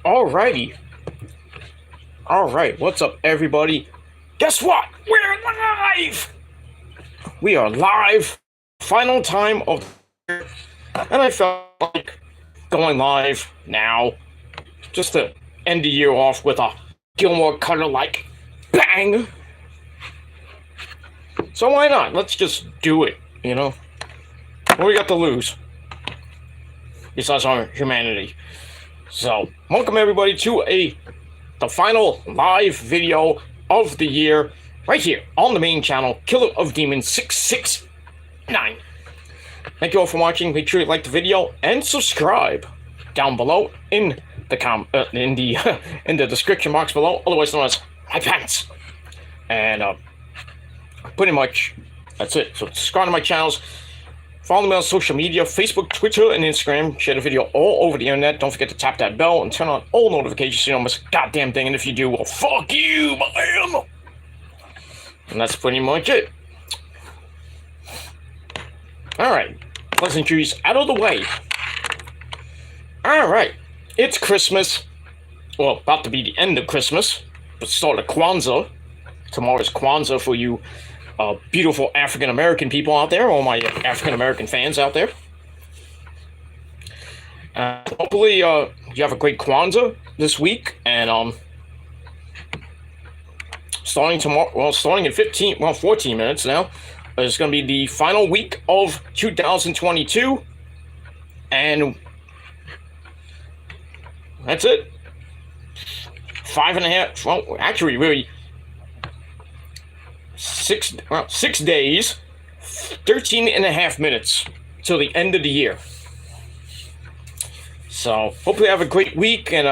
Alrighty. Alright, what's up, everybody? Guess what? We're live! We are live. Final time of the year. And I felt like going live now. Just to end the year off with a Gilmore Cutter-like bang. So why not? Let's just do it, you know? What we got to lose? Besides our humanity. So, welcome everybody to the final live video of the year, right here on the main channel, Killer of Demons 669. Thank you all for watching. Make sure you like the video and subscribe down below in the in the description box below, otherwise known as my pants. And pretty much that's it. So subscribe to my channels. Follow me on social media, Facebook, Twitter, and Instagram. Share the video all over the internet. Don't forget to tap that bell and turn on all notifications so you don't miss a goddamn thing. And if you do, well, fuck you, man. And that's pretty much it. Alright. Pleasantries out of the way. Alright. It's Christmas. Well, about to be the end of Christmas. The start of Kwanzaa. Tomorrow's Kwanzaa for you beautiful African-American people out there, all my African-American fans out there. Hopefully, you have a great Kwanzaa this week, and starting tomorrow, well, starting in 14 minutes now, is going to be the final week of 2022, and that's it. 5.5, well, actually, really, 6 days, 13.5 minutes till the end of the year. So hopefully I have a great week and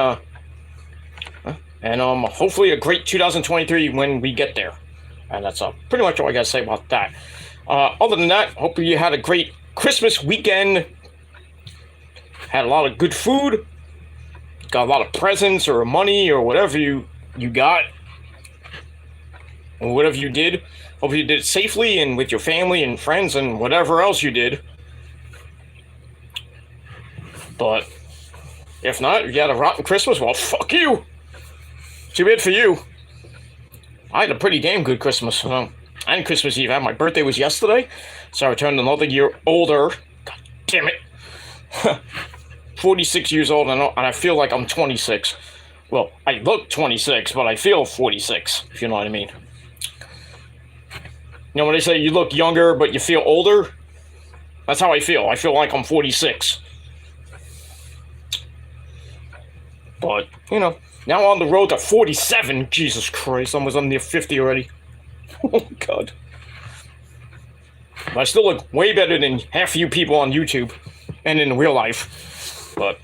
hopefully a great 2023 when we get there. And that's pretty much all I gotta say about that. Other than that, hopefully you had a great Christmas weekend. Had a lot of good food. Got a lot of presents or money or whatever you got. Or whatever you did, hope you did it safely and with your family and friends and whatever else you did. But if not, if you had a rotten Christmas, well, fuck you. Too bad for you. I had a pretty damn good Christmas. And Christmas Eve. My birthday was yesterday, so I turned another year older. God damn it. 46 years old, and I feel like I'm 26. Well, I look 26, but I feel 46, if you know what I mean. You know when they say you look younger, but you feel older? That's how I feel. I feel like I'm 46. But, you know, now on the road to 47. Jesus Christ, almost I'm near 50 already. Oh, God. But I still look way better than half of you people on YouTube and in real life. But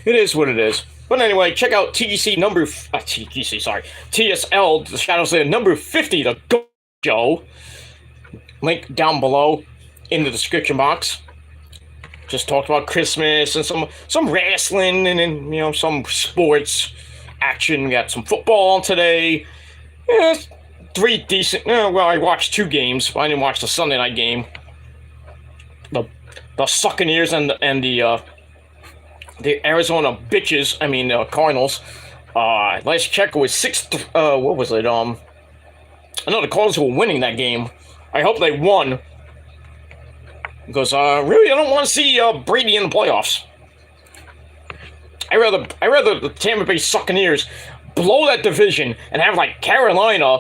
it is what it is. But anyway, check out TSL, The Shadows of number 50, the Go Show. Link down below in the description box. Just talked about Christmas and some wrestling and then, you know, some sports action. We got some football today. Yeah, 3 decent. Well, I watched 2 games, but I didn't watch the Sunday night game. The Succaneers and the Arizona bitches, Cardinals. Last check was 6. What was it? I know the Cardinals were winning that game. I hope they won. Because really, I don't want to see Brady in the playoffs. I rather the Tampa Bay Succaneers blow that division and have like Carolina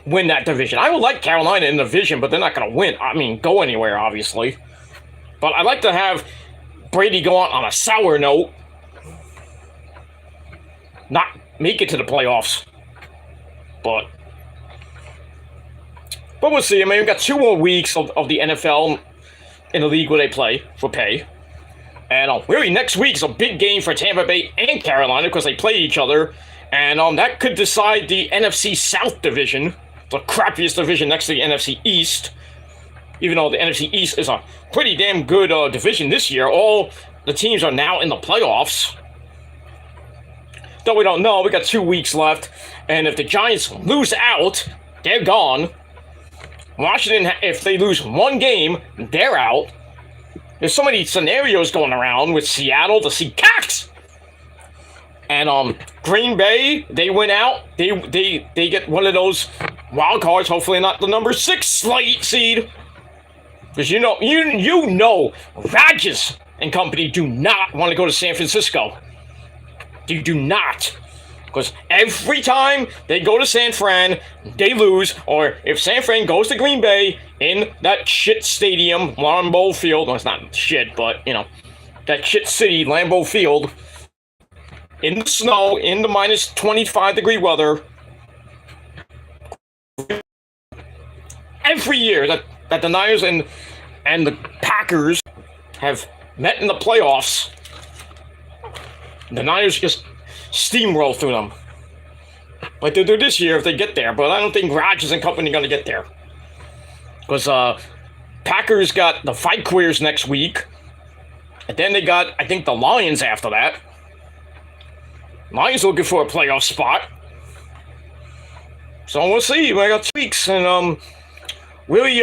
win that division. I would like Carolina in the division, but they're not going to win. Go anywhere, obviously. But I'd like to have Brady go on a sour note, not make it to the playoffs. But we'll see. We've got 2 more weeks of the NFL in the league where they play for pay. And really, next week's a big game for Tampa Bay and Carolina because they play each other. And that could decide the NFC South division, the crappiest division next to the NFC East. Even though the NFC East is a pretty damn good division this year. All the teams are now in the playoffs. Though we don't know. We got 2 weeks left. And if the Giants lose out, they're gone. Washington, if they lose 1 game, they're out. There's so many scenarios going around with Seattle, the Seahawks. And Green Bay, they went out. They get one of those wild cards. Hopefully not the number 6 seed. Because you know, Rodgers and company do not want to go to San Francisco. They do not. Because every time they go to San Fran, they lose. Or if San Fran goes to Green Bay in that shit stadium, Lambeau Field. Well, it's not shit, but, you know, that shit city, Lambeau Field, in the snow, in the minus 25-degree weather, every year that the Niners and the Packers have met in the playoffs, the Niners just steamroll through them. Like they'll do this year if they get there, but I don't think Rodgers and company are going to get there. Because Packers got the Vikings next week, and then they got, I think, the Lions after that. Lions looking for a playoff spot. So we'll see. I got 2 weeks, and really,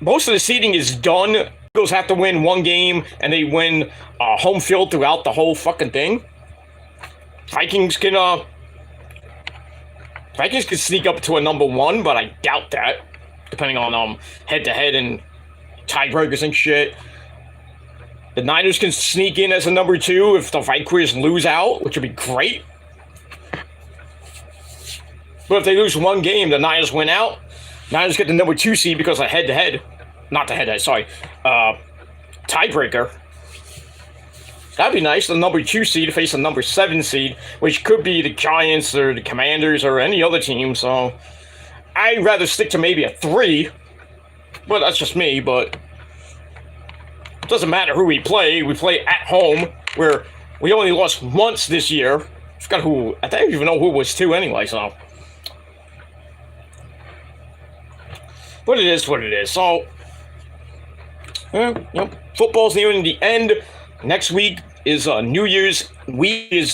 most of the seeding is done. Eagles have to win 1 game, and they win home field throughout the whole fucking thing. Vikings can sneak up to a number 1, but I doubt that, depending on head-to-head and tiebreakers and shit. The Niners can sneak in as a number 2 if the Vikings lose out, which would be great. But if they lose 1 game, the Niners win out. Niners get the number 2 seed because of head-to-head. Not the head-to-head, sorry. Tiebreaker. That'd be nice. The number 2 seed to face the number 7 seed, which could be the Giants or the Commanders or any other team. So I'd rather stick to maybe a 3. But that's just me, but it doesn't matter who we play. We play at home, where we only lost once this year. I forgot who. I don't even know who it was to anyway, so. But it is what it is. So, football's nearing the end. Next week is New Year's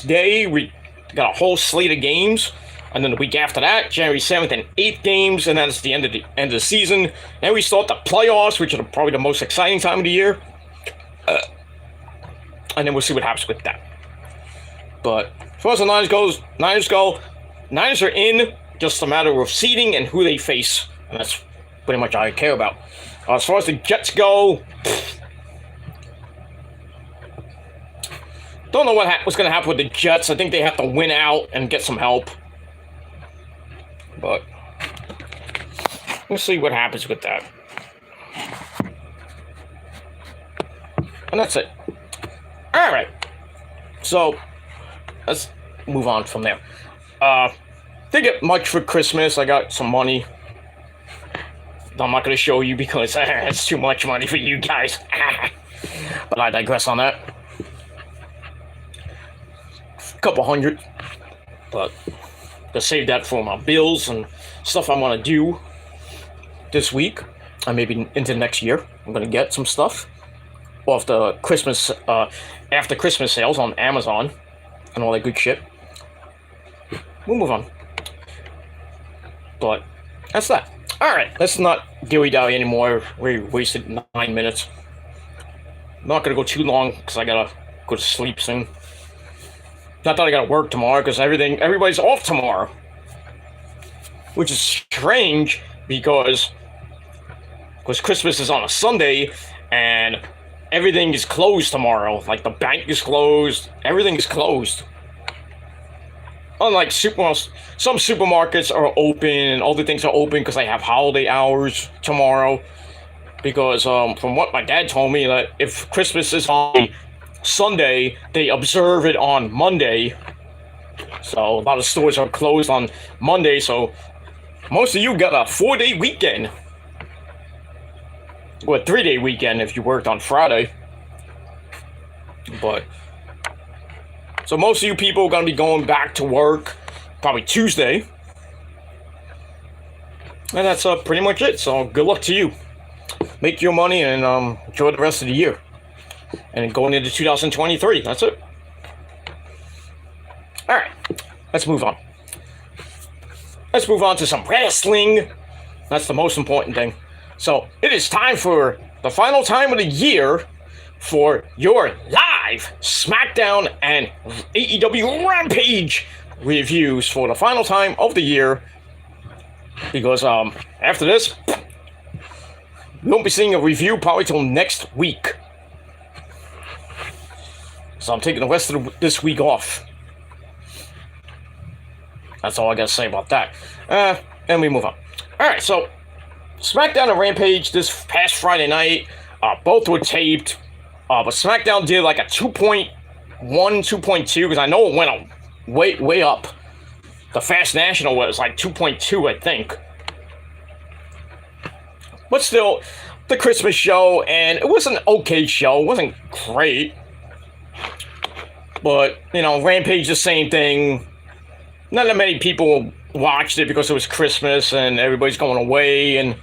Day. We got a whole slate of games. And then the week after that, January 7th and 8th games. And that's the end of the season. And we start the playoffs, which are probably the most exciting time of the year. And then we'll see what happens with that. But as far as the Niners are in. Just a matter of seeding and who they face. And that's pretty much all I care about. As far as the Jets go, don't know what's going to happen with the Jets. I think they have to win out and get some help. But we'll see what happens with that. And that's it. All right. So let's move on from there. Didn't get much for Christmas. I got some money. I'm not going to show you because it's too much money for you guys. But I digress on that. A couple hundred. But to save that for my bills and stuff I want to do this week. And maybe into next year. I'm going to get some stuff off the Christmas, after Christmas sales on Amazon and all that good shit. We'll move on. But that's that. Alright, let's not dilly-dally anymore. We wasted 9 minutes. I'm not gonna go too long because I gotta go to sleep soon. Not that I gotta work tomorrow because everybody's off tomorrow. Which is strange because Christmas is on a Sunday and everything is closed tomorrow. Like the bank is closed, everything is closed. Unlike some supermarkets are open and other things are open because they have holiday hours tomorrow. Because from what my dad told me, that if Christmas is on Sunday, they observe it on Monday. So a lot of stores are closed on Monday. So most of you got a 4-day weekend. Or a 3-day weekend if you worked on Friday. But so most of you people are going to be going back to work probably Tuesday. And that's pretty much it. So good luck to you. Make your money and enjoy the rest of the year. And going into 2023. That's it. Alright. Let's move on. Let's move on to some wrestling. That's the most important thing. So it is time for the final time of the year for your live Smackdown and AEW Rampage reviews for the final time of the year. Because after this, we won't be seeing a review probably till next week. So I'm taking the rest of this week off. That's all I gotta say about that. And we move on. Alright, so Smackdown and Rampage this past Friday night, both were taped. But Smackdown did like a 2.1, 2.2, because I know it went up, way up. The Fast National was like 2.2, I think. But still, the Christmas show, and it was an okay show. It wasn't great. But, you know, Rampage, the same thing. Not that many people watched it because it was Christmas and everybody's going away and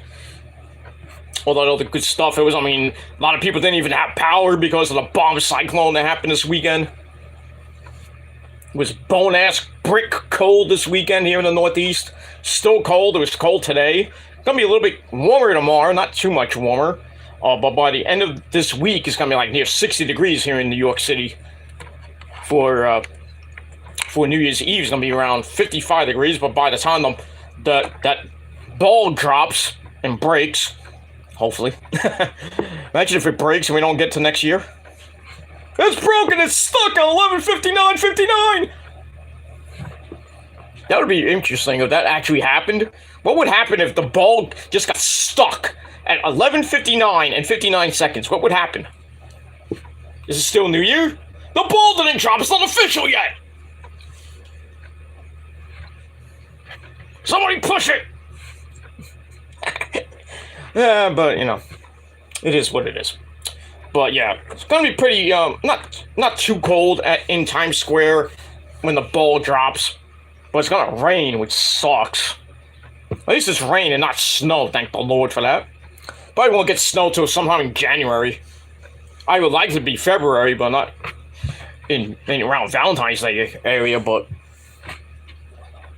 all that other good stuff. It was, I mean, a lot of people didn't even have power because of the bomb cyclone that happened this weekend. It was bone-ass brick cold this weekend here in the Northeast. Still cold. It was cold today. Gonna be a little bit warmer tomorrow, not too much warmer. But by the end of this week, it's gonna be like near 60 degrees here in New York City. For New Year's Eve, it's gonna be around 55 degrees. But by the time that ball drops and breaks, hopefully, imagine if it breaks and we don't get to next year. It's broken. It's stuck at 11:59:59. That would be interesting if that actually happened. What would happen if the ball just got stuck at 11:59 and 59 seconds? What would happen? Is it still New Year? The ball didn't drop. It's not official yet. Somebody push it. Yeah, but you know, it is what it is. But yeah, it's gonna be pretty not too cold in Times Square when the ball drops. But it's gonna rain, which sucks. At least it's rain and not snow, thank the Lord for that. Probably won't get snow till sometime in January. I would like to be February, but not in around Valentine's Day area, but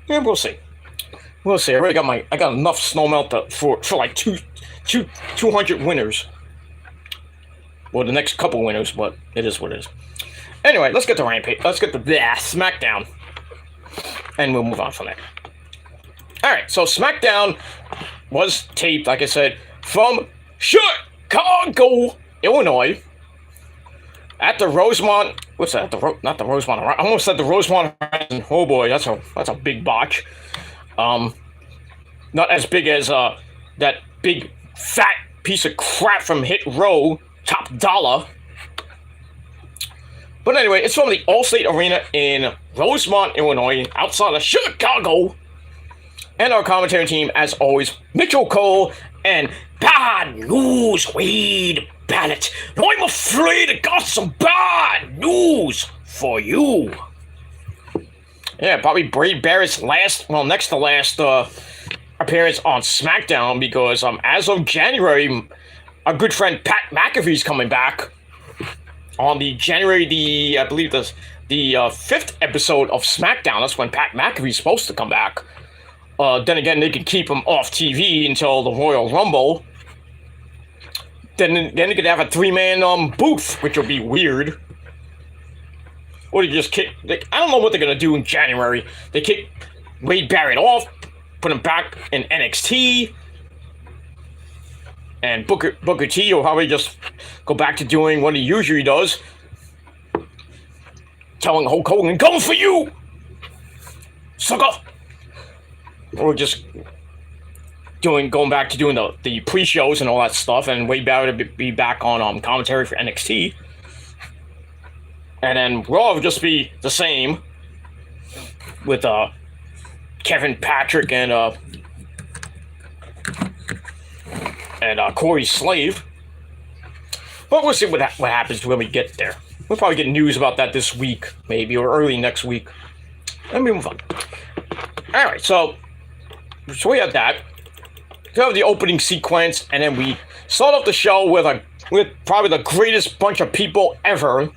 yeah, we'll see. We'll see. I got enough snow melt for like 200 winters. Well, the next couple winters, but it is what it is. Anyway, let's get to Rampage. Let's get to Smackdown. And we'll move on from there. Alright, so Smackdown was taped, like I said, from Chicago, Illinois. At the Rosemont. What's that? Not the Rosemont. I almost said the Rosemont Horizon. Oh boy, that's a big botch. Not as big as that big fat piece of crap from Hit Row, Top Dollar. But anyway, it's from the Allstate Arena in Rosemont, Illinois, outside of Chicago. And our commentary team, as always, Mitchell Cole and Bad News Wade Ballot. Now I'm afraid I got some bad news for you. Yeah, probably Wade Barrett's next to last appearance on Smackdown, because as of January, our good friend Pat McAfee's coming back on the January I believe the 5th episode of Smackdown. That's when Pat McAfee's supposed to come back. Then again, they can keep him off TV until the Royal Rumble. Then they could have a 3-man booth, which would be weird. Or they just kick. I don't know what they're gonna do in January. They kick Wade Barrett off, put him back in NXT, and Booker T will probably just go back to doing what he usually does, telling Hulk Hogan, "Go for you, sucker!" Or just going back to doing the pre-shows and all that stuff, and Wade Barrett will be back on commentary for NXT. And then Raw would just be the same with Kevin Patrick and Corey Slave. But we'll see what happens when we get there. We'll probably get news about that this week, maybe, or early next week. Let me move on. Alright, so we have that. We have the opening sequence, and then we start off the show with probably the greatest bunch of people ever.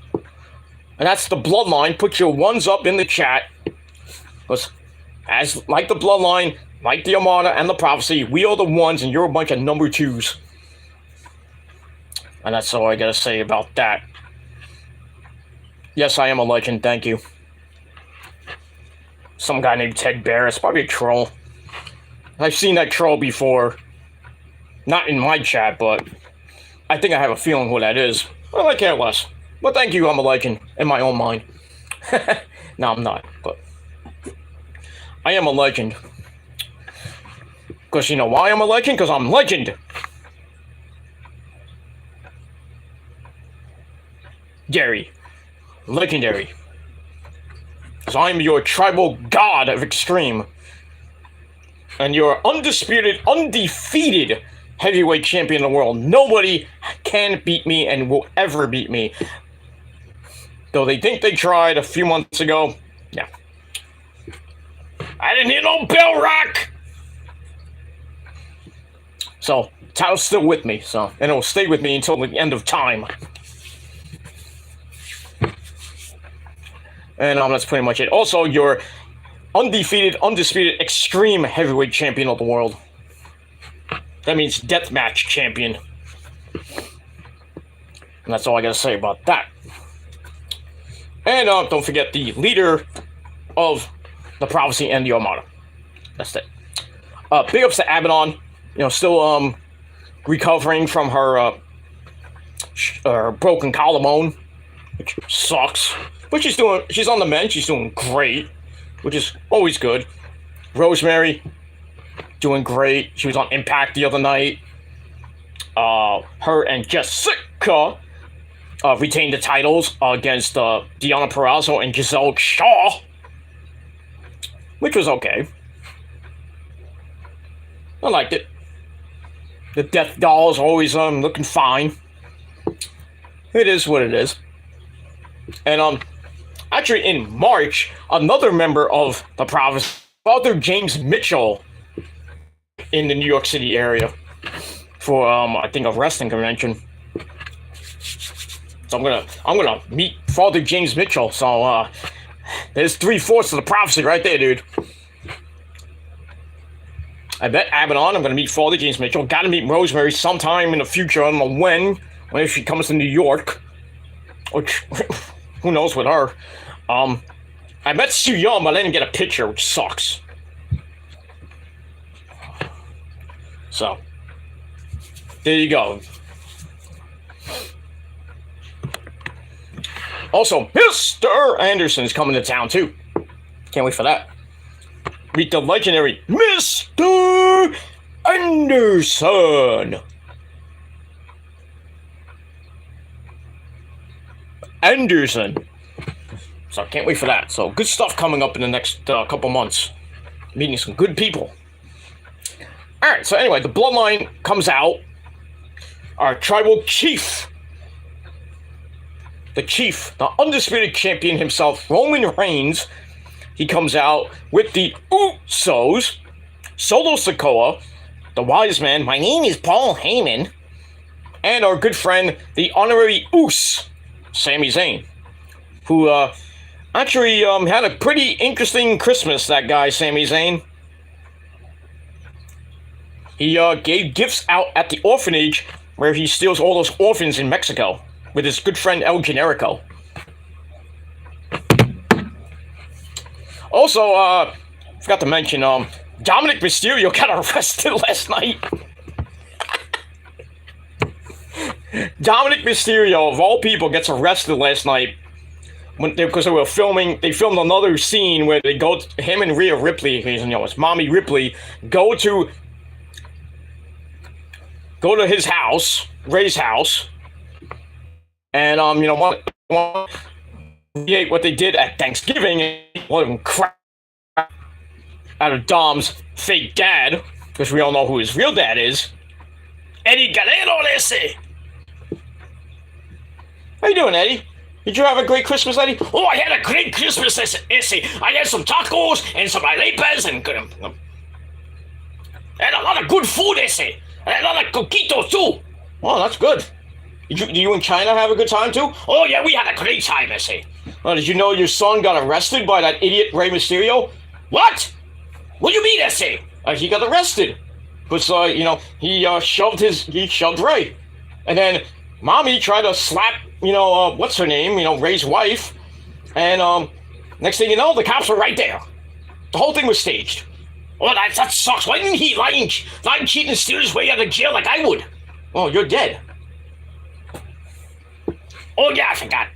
And that's the Bloodline. Put your ones up in the chat. Because like the Bloodline, like the Armada and the Prophecy, we are the ones and you're a bunch of number twos. And that's all I gotta say about that. Yes, I am a legend, thank you. Some guy named Ted Barris, probably a troll. I've seen that troll before. Not in my chat, but I think I have a feeling who that is. Well, I care less. But thank you, I'm a legend in my own mind. No, I'm not, but I am a legend. Because you know why I'm a legend? Because I'm legend. Gary. Legendary. Because I'm your tribal god of extreme. And you're undisputed, undefeated heavyweight champion of the world. Nobody can beat me and will ever beat me. Though they think they tried a few months ago. Yeah. I didn't hear no bell rock! So, title's still with me, so, and it will stay with me until the end of time. And that's pretty much it. Also, you're undefeated, undisputed, extreme heavyweight champion of the world. That means deathmatch champion. And that's all I gotta say about that. And don't forget the leader of the Prophecy and the Armada. That's it. Big ups to Abaddon. You know, still recovering from her broken collarbone, which sucks. But she's on the mend. She's doing great, which is always good. Rosemary, doing great. She was on Impact the other night. Her and Jessica retained the titles against Deonna Purrazzo and Giselle Shaw, which was okay. I liked it. The Death Doll is always looking fine. It is what it is. And actually in March, another member of the Prophecy, Father James Mitchell, in the New York City area for I think a wrestling convention. So I'm gonna meet Father James Mitchell. So there's 3/4 of the Prophecy right there, dude. I bet Abaddon, I'm gonna meet Father James Mitchell. Gotta meet Rosemary sometime in the future. I don't know when if she comes to New York. Which, who knows with her. I met Su Yung, but I didn't get a picture, which sucks. So, there you go. Also, Mr. Anderson is coming to town, too. Can't wait for that. Meet the legendary Mr. Anderson. So, can't wait for that. So, good stuff coming up in the next couple months. Meeting some good people. Alright, so anyway, the Bloodline comes out. Our tribal chief. The chief, the undisputed champion himself, Roman Reigns. He comes out with the Usos, Solo Sikoa, the Wise Man, my name is Paul Heyman, and our good friend, the honorary Us, Sami Zayn, who actually had a pretty interesting Christmas, that guy, Sami Zayn. He gave gifts out at the orphanage where he steals all those orphans in Mexico with his good friend El Generico. Also, forgot to mention, Dominic Mysterio got arrested last night. Dominic Mysterio, of all people, gets arrested last night because they filmed another scene where they go, him and Rhea Ripley, it's Mommy Ripley, go to his house, Ray's house, and what they did at Thanksgiving, crap out of Dom's fake dad, because we all know who his real dad is. Eddie Guerrero, ese. How you doing, Eddie? Did you have a great Christmas, Eddie? Oh, I had a great Christmas, ese. I had some tacos and some arepas and a lot of good food, ese. And a lot of coquitos, too. Oh, that's good. Did you and China have a good time, too? Oh, yeah, we had a great time, ese. Did you know your son got arrested by that idiot Rey Mysterio? What? What do you mean, ese? He got arrested. Because, he shoved Rey. And then Mommy tried to slap, what's her name, Ray's wife, and next thing you know, the cops were right there. The whole thing was staged. Oh, that sucks. Why didn't he lie and cheat and steal his way out of jail like I would? Oh, you're dead. Oh, yeah, I forgot.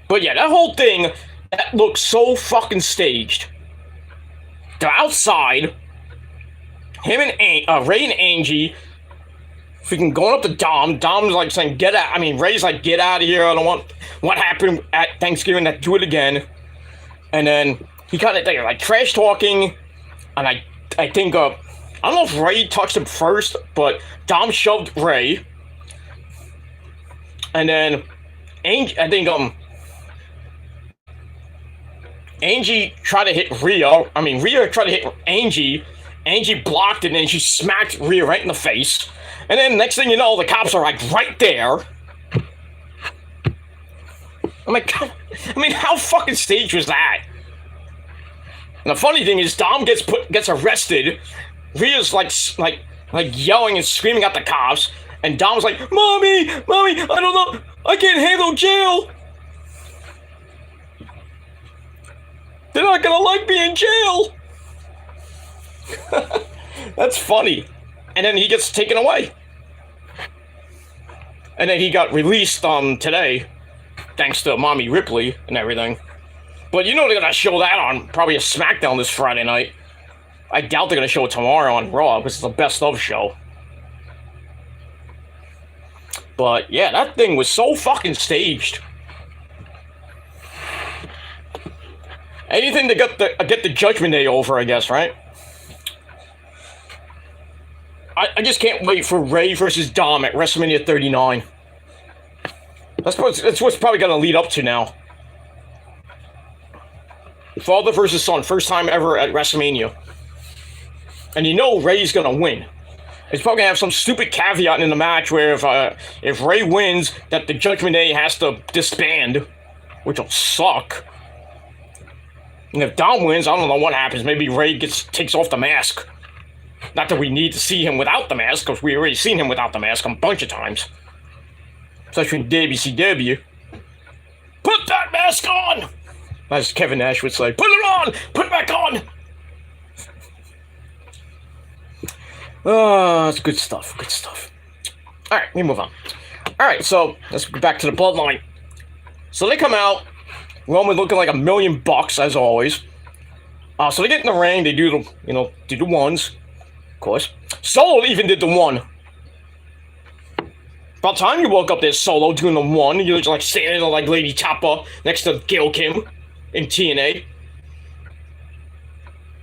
But yeah, that whole thing, that looks so fucking staged. They're outside. Him and Ray and Angie freaking going up to Dom. Dom's like saying, get out. I mean, Ray's like, get out of here. I don't want what happened at Thanksgiving. Do it again. And then he kind of like trash talking. And I think, I don't know if Ray touched him first, but Dom shoved Ray. And then Angie, I think, Angie tried to hit Rhea. I mean, Rhea tried to hit Angie. Angie blocked it, and then she smacked Rhea right in the face. And then next thing you know, the cops are like right there. I'm like, I mean, how fucking staged was that? And the funny thing is, Dom gets arrested. Rhea's like yelling and screaming at the cops, and Dom's like, "Mommy, I don't know, I can't handle jail. They're not gonna like me in jail." That's funny. And then he gets taken away. And then he got released today, thanks to Mommy Ripley and everything. But you know they're gonna show that on probably a Smackdown this Friday night. I doubt they're gonna show it tomorrow on Raw because it's the best of show. But yeah, that thing was so fucking staged. Anything to get the Judgment Day over, I guess, right? I just can't wait for Ray versus Dom at WrestleMania 39. That's what's probably going to lead up to now. Father versus son, first time ever at WrestleMania. And you know Ray's going to win. He's probably going to have some stupid caveat in the match where if Ray wins, that the Judgment Day has to disband, which will suck. And if Dom wins, I don't know what happens. Maybe Ray takes off the mask. Not that we need to see him without the mask, because we already seen him without the mask a bunch of times. Especially in WCW. Put that mask on! As Kevin Nash would say, put it on! Put it back on! It's good stuff, good stuff. Alright, let me move on. Alright, so let's go back to the Bloodline. So they come out, Roman looking like $1,000,000 as always. So they get in the ring, they do the ones. Of course. Solo even did the one. About time you woke up there, Solo, doing the one. You're just like standing there like Lady Chopper next to Gail Kim in TNA.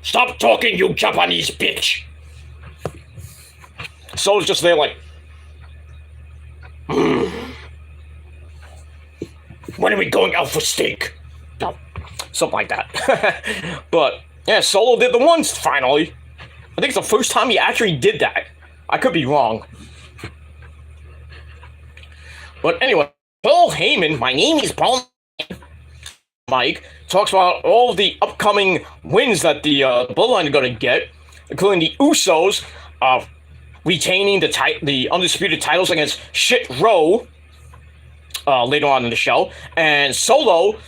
Stop talking, you Japanese bitch. Solo's just there like, when are we going out for steak? No, something like that. But yeah, Solo did the ones finally. I think it's the first time he actually did that. I could be wrong. But anyway, Paul Heyman, my name is Paul Mike, talks about all the upcoming wins that the Bloodline are going to get, including the Usos retaining the undisputed titles against Shit Row later on in the show, and Solo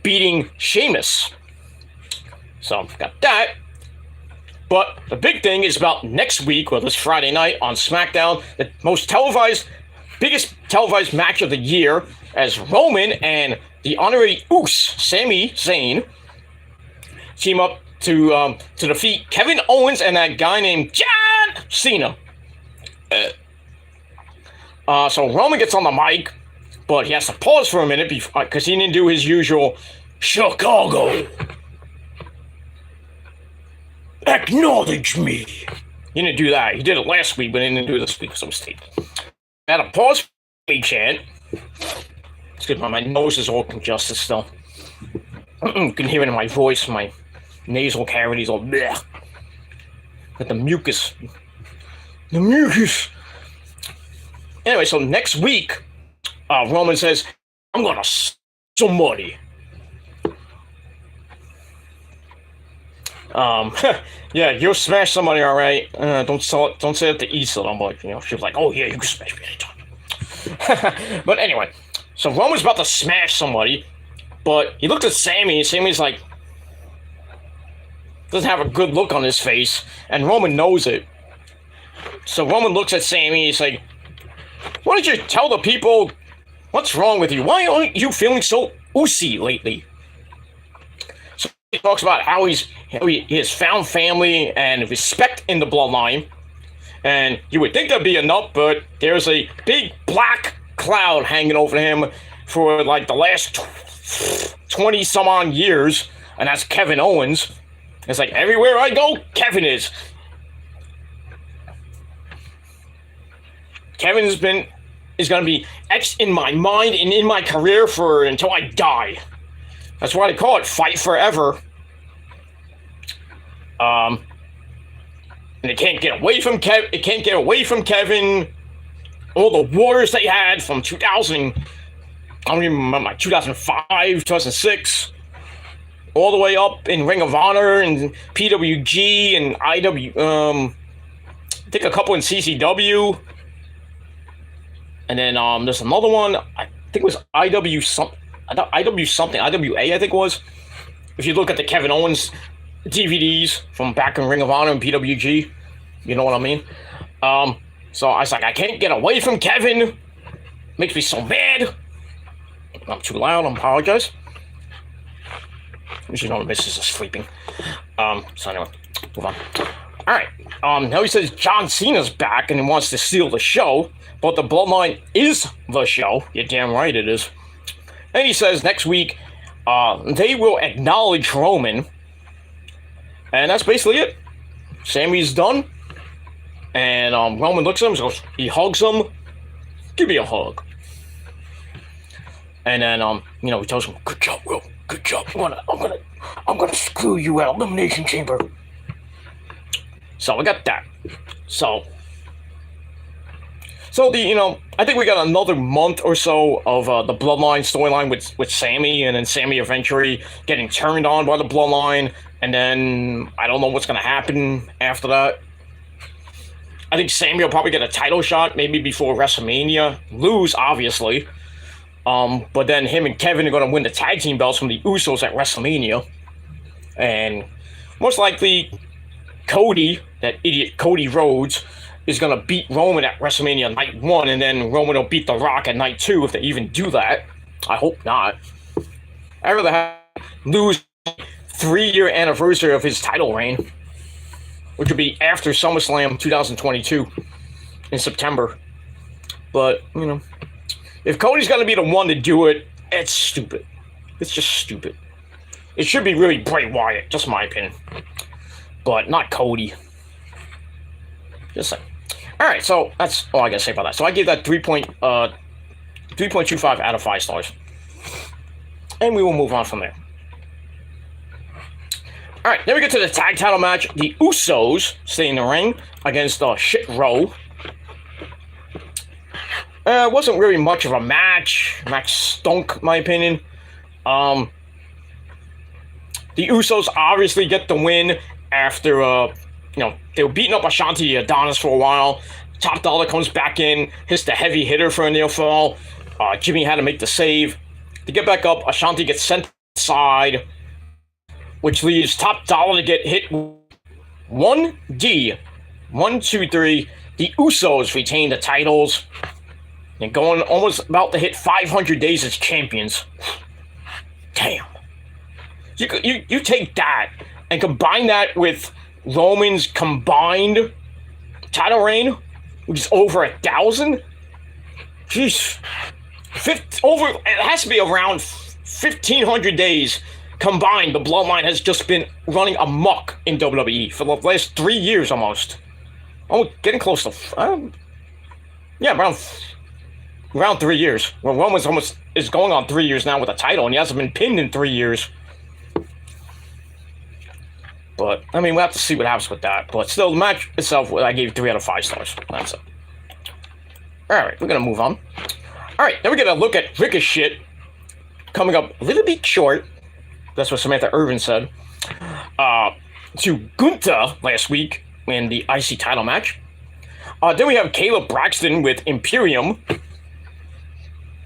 beating Sheamus. So, got that. But the big thing is about next week, or this Friday night on SmackDown, the biggest televised match of the year, as Roman and the honorary Uce, Sami Zayn, team up to defeat Kevin Owens and that guy named John Cena. So Roman gets on the mic, but he has to pause for a minute because he didn't do his usual Chicago. Acknowledge me. He didn't do that. He did it last week, but he didn't do it this week, so it was taped. I had a pause for me chant. It's good, my nose is all congested still. You can hear it in my voice, my nasal cavities all bleh. With the mucus. The mucus. Anyway, so next week, Roman says, I'm gonna somebody. Yeah, you'll smash somebody, all right. Don't say it to Issa. I'm like, she was like, oh yeah, you can smash me anytime. But anyway, so Roman's about to smash somebody, but he looked at Sammy, and Sammy's like, doesn't have a good look on his face, and Roman knows it. So Roman looks at Sammy, he's like, why don't you tell the people what's wrong with you? Why aren't you feeling so oozy lately? So he talks about how he has found family and respect in the bloodline. And you would think that'd be enough, but there's a big black cloud hanging over him for like the last 20 some odd years, and that's Kevin Owens. It's like everywhere I go, Kevin is. Kevin is going to be etched in my mind and in my career for until I die. That's why they call it Fight Forever. And it can't get away from Kevin. It can't get away from Kevin. All the wars they had from 2000, I don't even remember, 2005, 2006, all the way up in Ring of Honor and PWG and I think a couple in CCW. And then there's another one, I think it was IW something, IWA I think it was. If you look at the Kevin Owens DVDs from back in Ring of Honor and PWG, you know what I mean? So I was like, I can't get away from Kevin. Makes me so mad. I'm too loud, I apologize. You know the missus is sleeping. So anyway, move on. Alright, now he says John Cena's back and he wants to steal the show, but the Bloodline is the show. You're damn right it is. And he says next week, they will acknowledge Roman. And that's basically it. Sammy's done. And Roman looks at him, he hugs him. Give me a hug. And then he tells him, good job, Will. Good job. I'm gonna screw you at Elimination Chamber. So we got that. So I think we got another month or so of the Bloodline storyline with Sammy, and then Sammy eventually getting turned on by the Bloodline, and then I don't know what's gonna happen after that. I think Sammy will probably get a title shot maybe before WrestleMania. Lose, obviously. But then him and Kevin are going to win the tag team belts from the Usos at WrestleMania. And most likely, Cody, that idiot Cody Rhodes, is going to beat Roman at WrestleMania Night 1, and then Roman will beat The Rock at Night 2 if they even do that. I hope not. I'd rather have lose 3-year anniversary of his title reign, which would be after SummerSlam 2022 in September. But, if Cody's going to be the one to do it, it's stupid. It's just stupid. It should be really Bray Wyatt, just my opinion. But not Cody. Just saying. Alright, so that's all I got to say about that. So I gave that 3.25 out of 5 stars. And we will move on from there. Alright, then we get to the tag title match. The Usos stay in the ring against Shit Row. It wasn't really much of a match. Match stunk, in my opinion. The Usos obviously get the win after, they were beating up Ashanti Adonis for a while. Top Dollar comes back in, hits the heavy hitter for a near fall. Jimmy had to make the save. To get back up, Ashanti gets sent aside, which leaves Top Dollar to get hit 1D. 1, 2, 3. The Usos retain the titles. And going almost about to hit 500 days as champions. Damn. You take that and combine that with Roman's combined title reign, which is over 1,000. Jeez. It has to be around 1,500 days combined. The Bloodline has just been running amok in WWE for the last 3 years almost. Oh, getting close to around 3 years. Well, Roman's is going on 3 years now with a title, and he hasn't been pinned in 3 years. But, we'll have to see what happens with that. But still, the match itself, I gave 3 out of 5 stars. That's it. Alright, we're going to move on. Alright, then we're going to look at Ricochet coming up a little bit short. That's what Samantha Irvin said. to Gunther last week in the IC title match. Then we have Caleb Braxton with Imperium,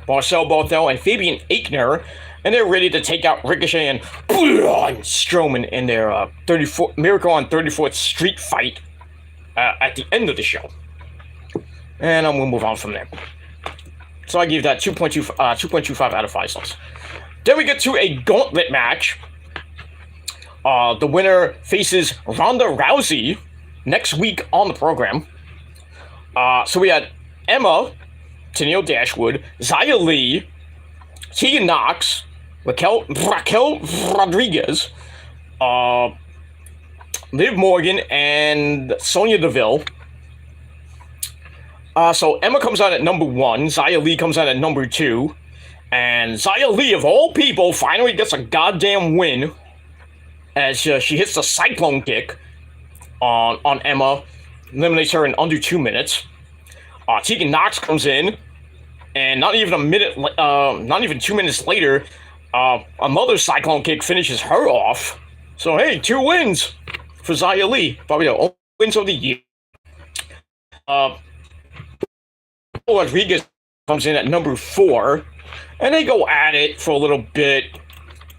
Marcel Barthel, and Fabian Aichner, and they're ready to take out Ricochet and Strowman in their Miracle on 34th Street fight at the end of the show. And I'm going to move on from there. So I give that 2.25 out of 5 stars. Then we get to a gauntlet match. The winner faces Ronda Rousey next week on the program. So we had Emma, Tennille Dashwood, Xia Li, Tegan Knox, Raquel Rodriguez, Liv Morgan, and Sonya Deville. So Emma comes out at number 1, Xia Li comes out at number 2, and Xia Li, of all people, finally gets a goddamn win as she hits the Cyclone Kick on Emma, eliminates her in under 2 minutes. Tegan Knox comes in, and not even 2 minutes later, another Cyclone Kick finishes her off. So hey, 2 wins for Xia Li, probably the only wins of the year. Rodriguez comes in at number 4, and they go at it for a little bit.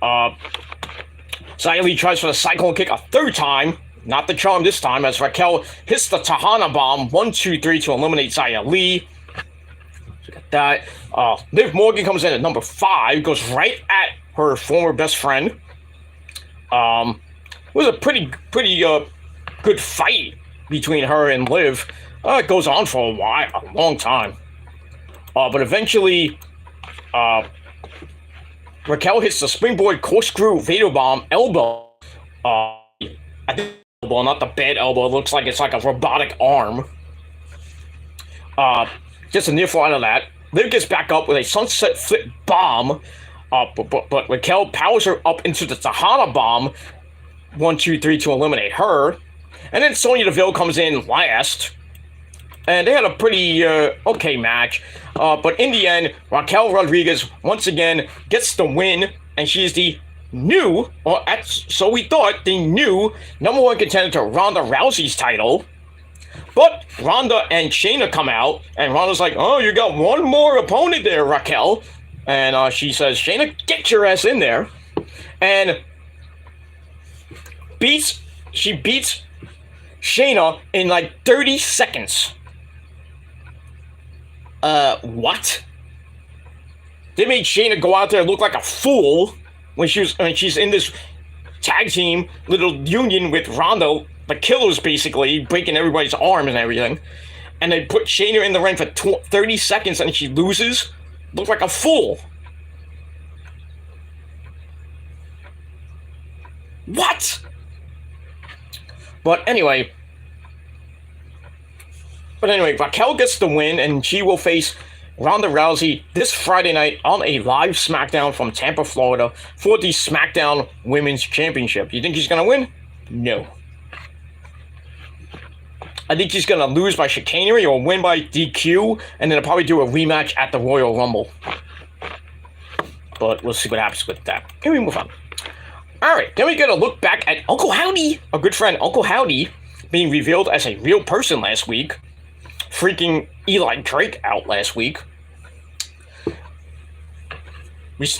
Xia Li tries for the Cyclone Kick a 3rd time, not the charm this time, as Raquel hits the Tahana Bomb 1, 2, 3 to eliminate Xia Li. Look at that. Liv Morgan comes in at number 5, goes right at her former best friend. It was a pretty good fight between her and Liv. It goes on for a long time. But eventually, Raquel hits the springboard corkscrew Vader Bomb elbow. I think elbow, not the bad elbow. It looks like it's like a robotic arm. Just a near fall out of that. Liv gets back up with a sunset flip bomb. But Raquel powers her up into the Tahana Bomb 1, 2, 3 to eliminate her. And then Sonya Deville comes in last. And they had a pretty okay match. But in the end, Raquel Rodriguez once again gets the win. And she is the new, so we thought, the new number 1 contender to Ronda Rousey's title. But Ronda and Shayna come out. And Ronda's like, oh, you got one more opponent there, Raquel. And she says, Shayna, get your ass in there. And she beats Shayna in like 30 seconds. What? They made Shayna go out there and look like a fool when she's in this tag team little union with Ronda, the Killers, basically breaking everybody's arm and everything. And they put Shayna in the ring for 30 seconds and she loses. Looked like a fool. What? But anyway, Raquel gets the win, and she will face Ronda Rousey this Friday night on a live Smackdown from Tampa, Florida, for the Smackdown Women's Championship. You think she's going to win? No. I think she's going to lose by chicanery or win by DQ, and then they'll probably do a rematch at the Royal Rumble. But we'll see what happens with that. Can we move on? Alright, then we get a look back at Uncle Howdy, our good friend Uncle Howdy, being revealed as a real person last week. Freaking Eli Drake out last week.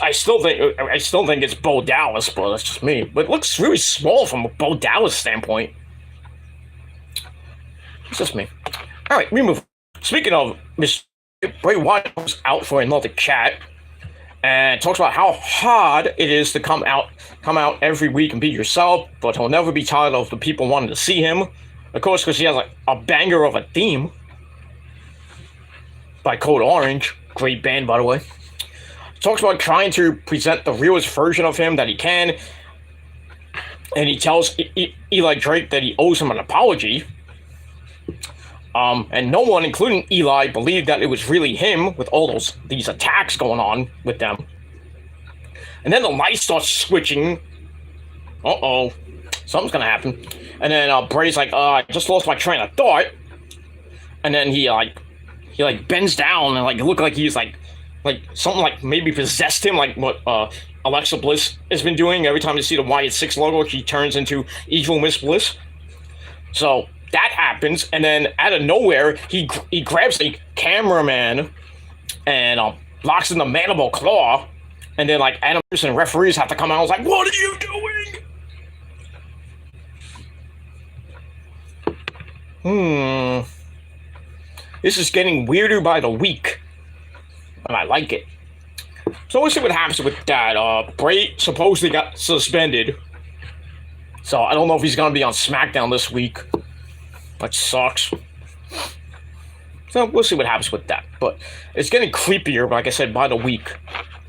I still think it's Bo Dallas, but that's just me. But it looks really small from a Bo Dallas standpoint. It's just me. All right, we move. Speaking of Miss Bray Wyatt was out for another chat, and talks about how hard it is to come out every week and be yourself, but he'll never be tired of the people wanting to see him. Of course, because he has like a banger of a theme by Code Orange. Great band, by the way. Talks about trying to present the realest version of him that he can. And he tells Eli Drake that he owes him an apology. And no one, including Eli, believed that it was really him with all these attacks going on with them. And then the light starts switching. Uh-oh. Something's gonna happen. And then Bray's like, I just lost my train of thought. And then he bends down and like look like he's like like something like maybe possessed him, like what Alexa Bliss has been doing. Every time you see the Wyatt 6 logo, she turns into Evil Miss Bliss. So that happens, and then out of nowhere, he grabs a cameraman and locks in the mandible claw, and then like Adam Pearce and referees have to come out and was like, "What are you doing?" This is getting weirder by the week, and I like it. So we'll see what happens with that. Bray supposedly got suspended, so I don't know if he's gonna be on Smackdown this week, which sucks. So we'll see what happens with that. But it's getting creepier, like I said, by the week.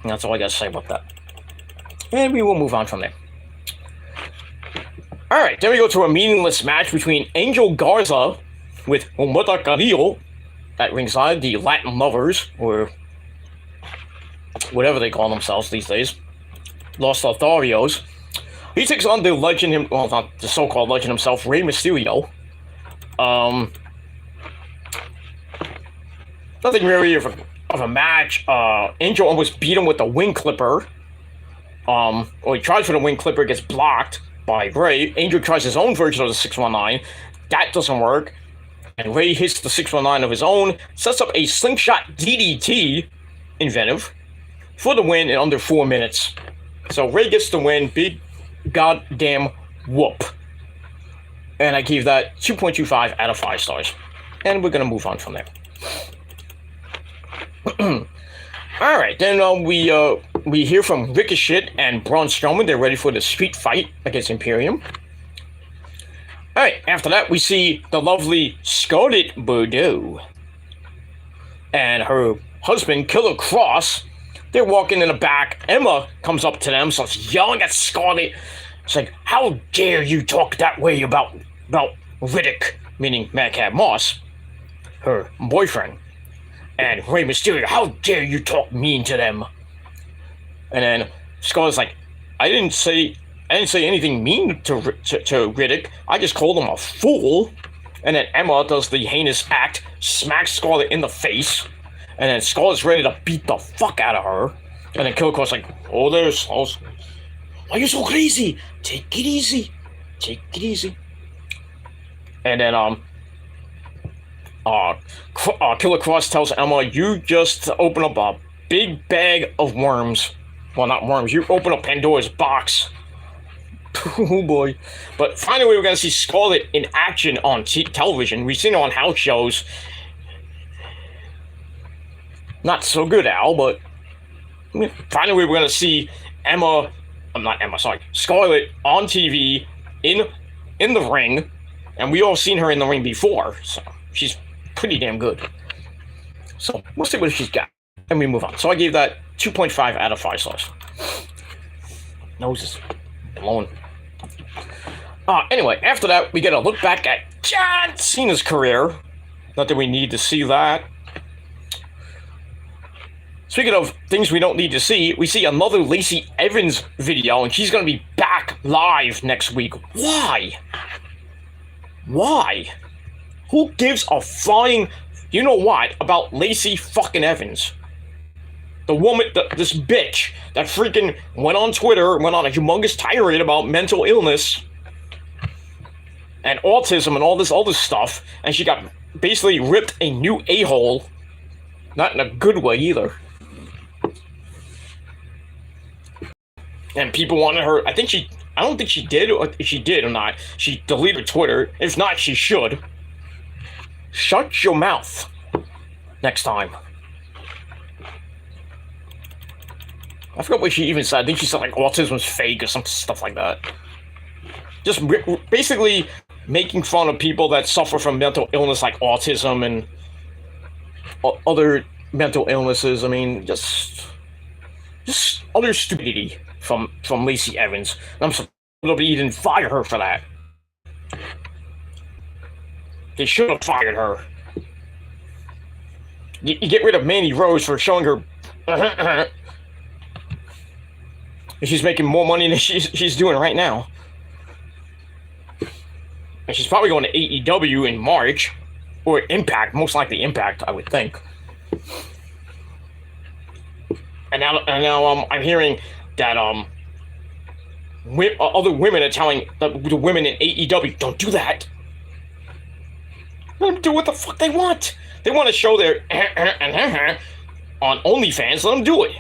And that's all I gotta say about that. And we will move on from there. Alright, then we go to a meaningless match between Angel Garza with Humberto Carrillo at ringside, the Latin lovers, or whatever they call themselves these days. Los Lotharios. He takes on the legend, well, not the so-called legend himself, Rey Mysterio. Nothing really of a match. Angel almost beat him with the wing clipper. Or he tries for the wing clipper, gets blocked by Ray. Angel tries his own version of the 619. That doesn't work. And Ray hits the 619 of his own, sets up a slingshot DDT, inventive, for the win in under 4 minutes. So Ray gets the win, big goddamn whoop. And I gave that 2.25 out of 5 stars. And we're going to move on from there. Alright, then we hear from Ricochet and Braun Strowman. They're ready for the street fight against Imperium. Alright, after that we see the lovely Scarlett Bordeaux and her husband, Killer Cross. They're walking in the back. Emma comes up to them, starts yelling at Scarlett. It's like, how dare you talk that way about Riddick, meaning Madcap Moss, her boyfriend. And Rey Mysterio, how dare you talk mean to them? And then Scarlett's like, I didn't say anything mean to Riddick. I just called him a fool. And then Emma does the heinous act, smacks Scarlett in the face. And then Scarlett's ready to beat the fuck out of her. And then Killer Crow's like, oh, there's... Why are you so crazy? Take it easy. Take it easy. And then, Killer Cross tells Emma, you just open up a big bag of worms. Well, not worms. You open up Pandora's box. Oh, boy. But finally, we're going to see Scarlett in action on television. We've seen her on house shows. Not so good, Al, but finally, we're going to see Scarlett on TV in the ring. And we all seen her in the ring before, so she's pretty damn good. So we'll see what she's got, and we move on. So I gave that 2.5 out of 5 stars. Nose is blown. Anyway, after that, we get a look back at John Cena's career. Not that we need to see that. Speaking of things we don't need to see, we see another Lacey Evans video, and she's going to be back live next week. Why? Why? Who gives a flying, you know what, about Lacey fucking Evans? The woman, this bitch that freaking went on Twitter, went on a humongous tirade about mental illness and autism and all this stuff, and she got basically ripped a new a-hole. Not in a good way either. And people wanted her, I don't think she did, or if she did or not, she deleted Twitter. If not, she should. Shut your mouth next time. I forgot what she even said. I think she said like autism's fake or some stuff like that. Just basically making fun of people that suffer from mental illness like autism and other mental illnesses. I mean, just other stupidity from Lacey Evans. I'm supposed to even fire her for that. They should have fired her. You get rid of Mandy Rose for showing her... and she's making more money than she's doing right now. And she's probably going to AEW in March. Or Impact. Most likely Impact, I would think. And now I'm hearing that other women are telling the women in AEW, don't do that. Let them do what the fuck they want. They want to show their on OnlyFans. Let them do it.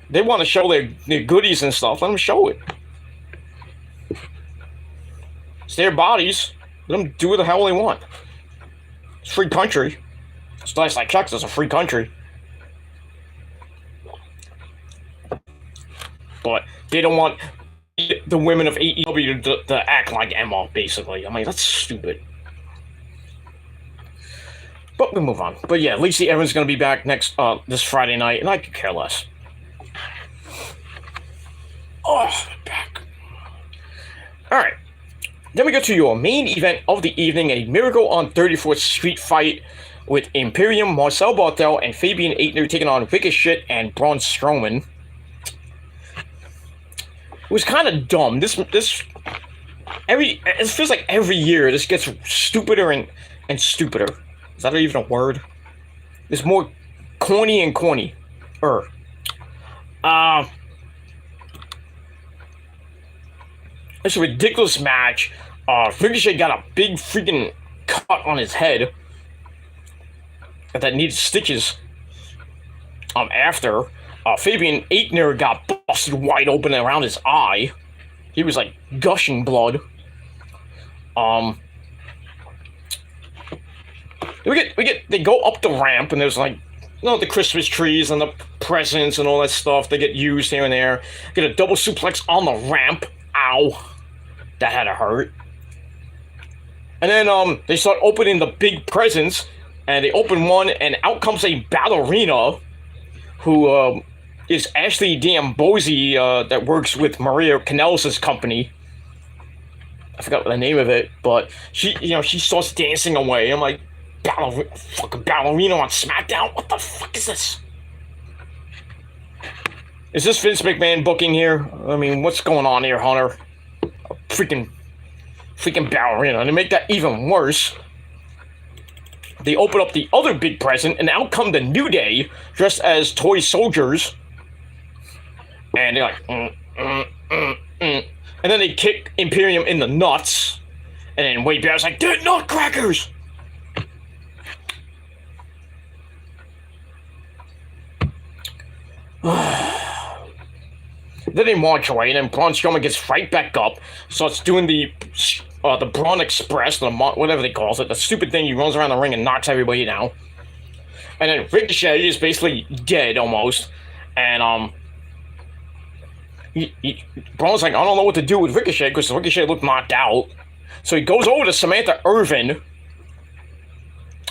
They want to show their goodies and stuff. Let them show it. It's their bodies. Let them do what the hell they want. It's a free country. It's nice like Texas. It's a free country. But they don't want the women of AEW to act like Emma, basically. I mean, that's stupid. But we'll move on. But yeah, Lacey Evans is going to be back this Friday night, and I could care less. Oh, back. Alright. Then we go to your main event of the evening, a Miracle on 34th Street fight with Imperium, Marcel Barthel, and Fabian Aichner taking on Ricochet and Braun Strowman. It was kind of dumb. It feels like every year this gets stupider and stupider. Is that even a word? It's more corny and corny. It's a ridiculous match. Ricochet got a big freaking cut on his head that needed stitches. After Fabian Aichner got busted wide open around his eye. He was like gushing blood. They go up the ramp and there's like, the Christmas trees and the presents and all that stuff. They get used here and there. Get a double suplex on the ramp. Ow. That had to hurt. And then they start opening the big presents, and they open one, and out comes a ballerina who is Ashley D'Ambrosio that works with Maria Kanellis' company. I forgot the name of it, but she starts dancing away. I'm like, fucking ballerina on Smackdown? What the fuck is this? Is this Vince McMahon booking here? I mean, what's going on here, Hunter? A freaking ballerina. And to make that even worse, they open up the other big present, and out come the New Day, dressed as toy soldiers. And they're like, And then they kick Imperium in the nuts. And then Wade Barrett's like, they're nutcrackers! Then they march away, and then Braun Strowman gets right back up, starts doing the Braun Express, whatever they call it, the stupid thing. He runs around the ring and knocks everybody down. And then Ricochet is basically dead almost, and Braun's like, I don't know what to do with Ricochet because Ricochet looked knocked out. So he goes over to Samantha Irvin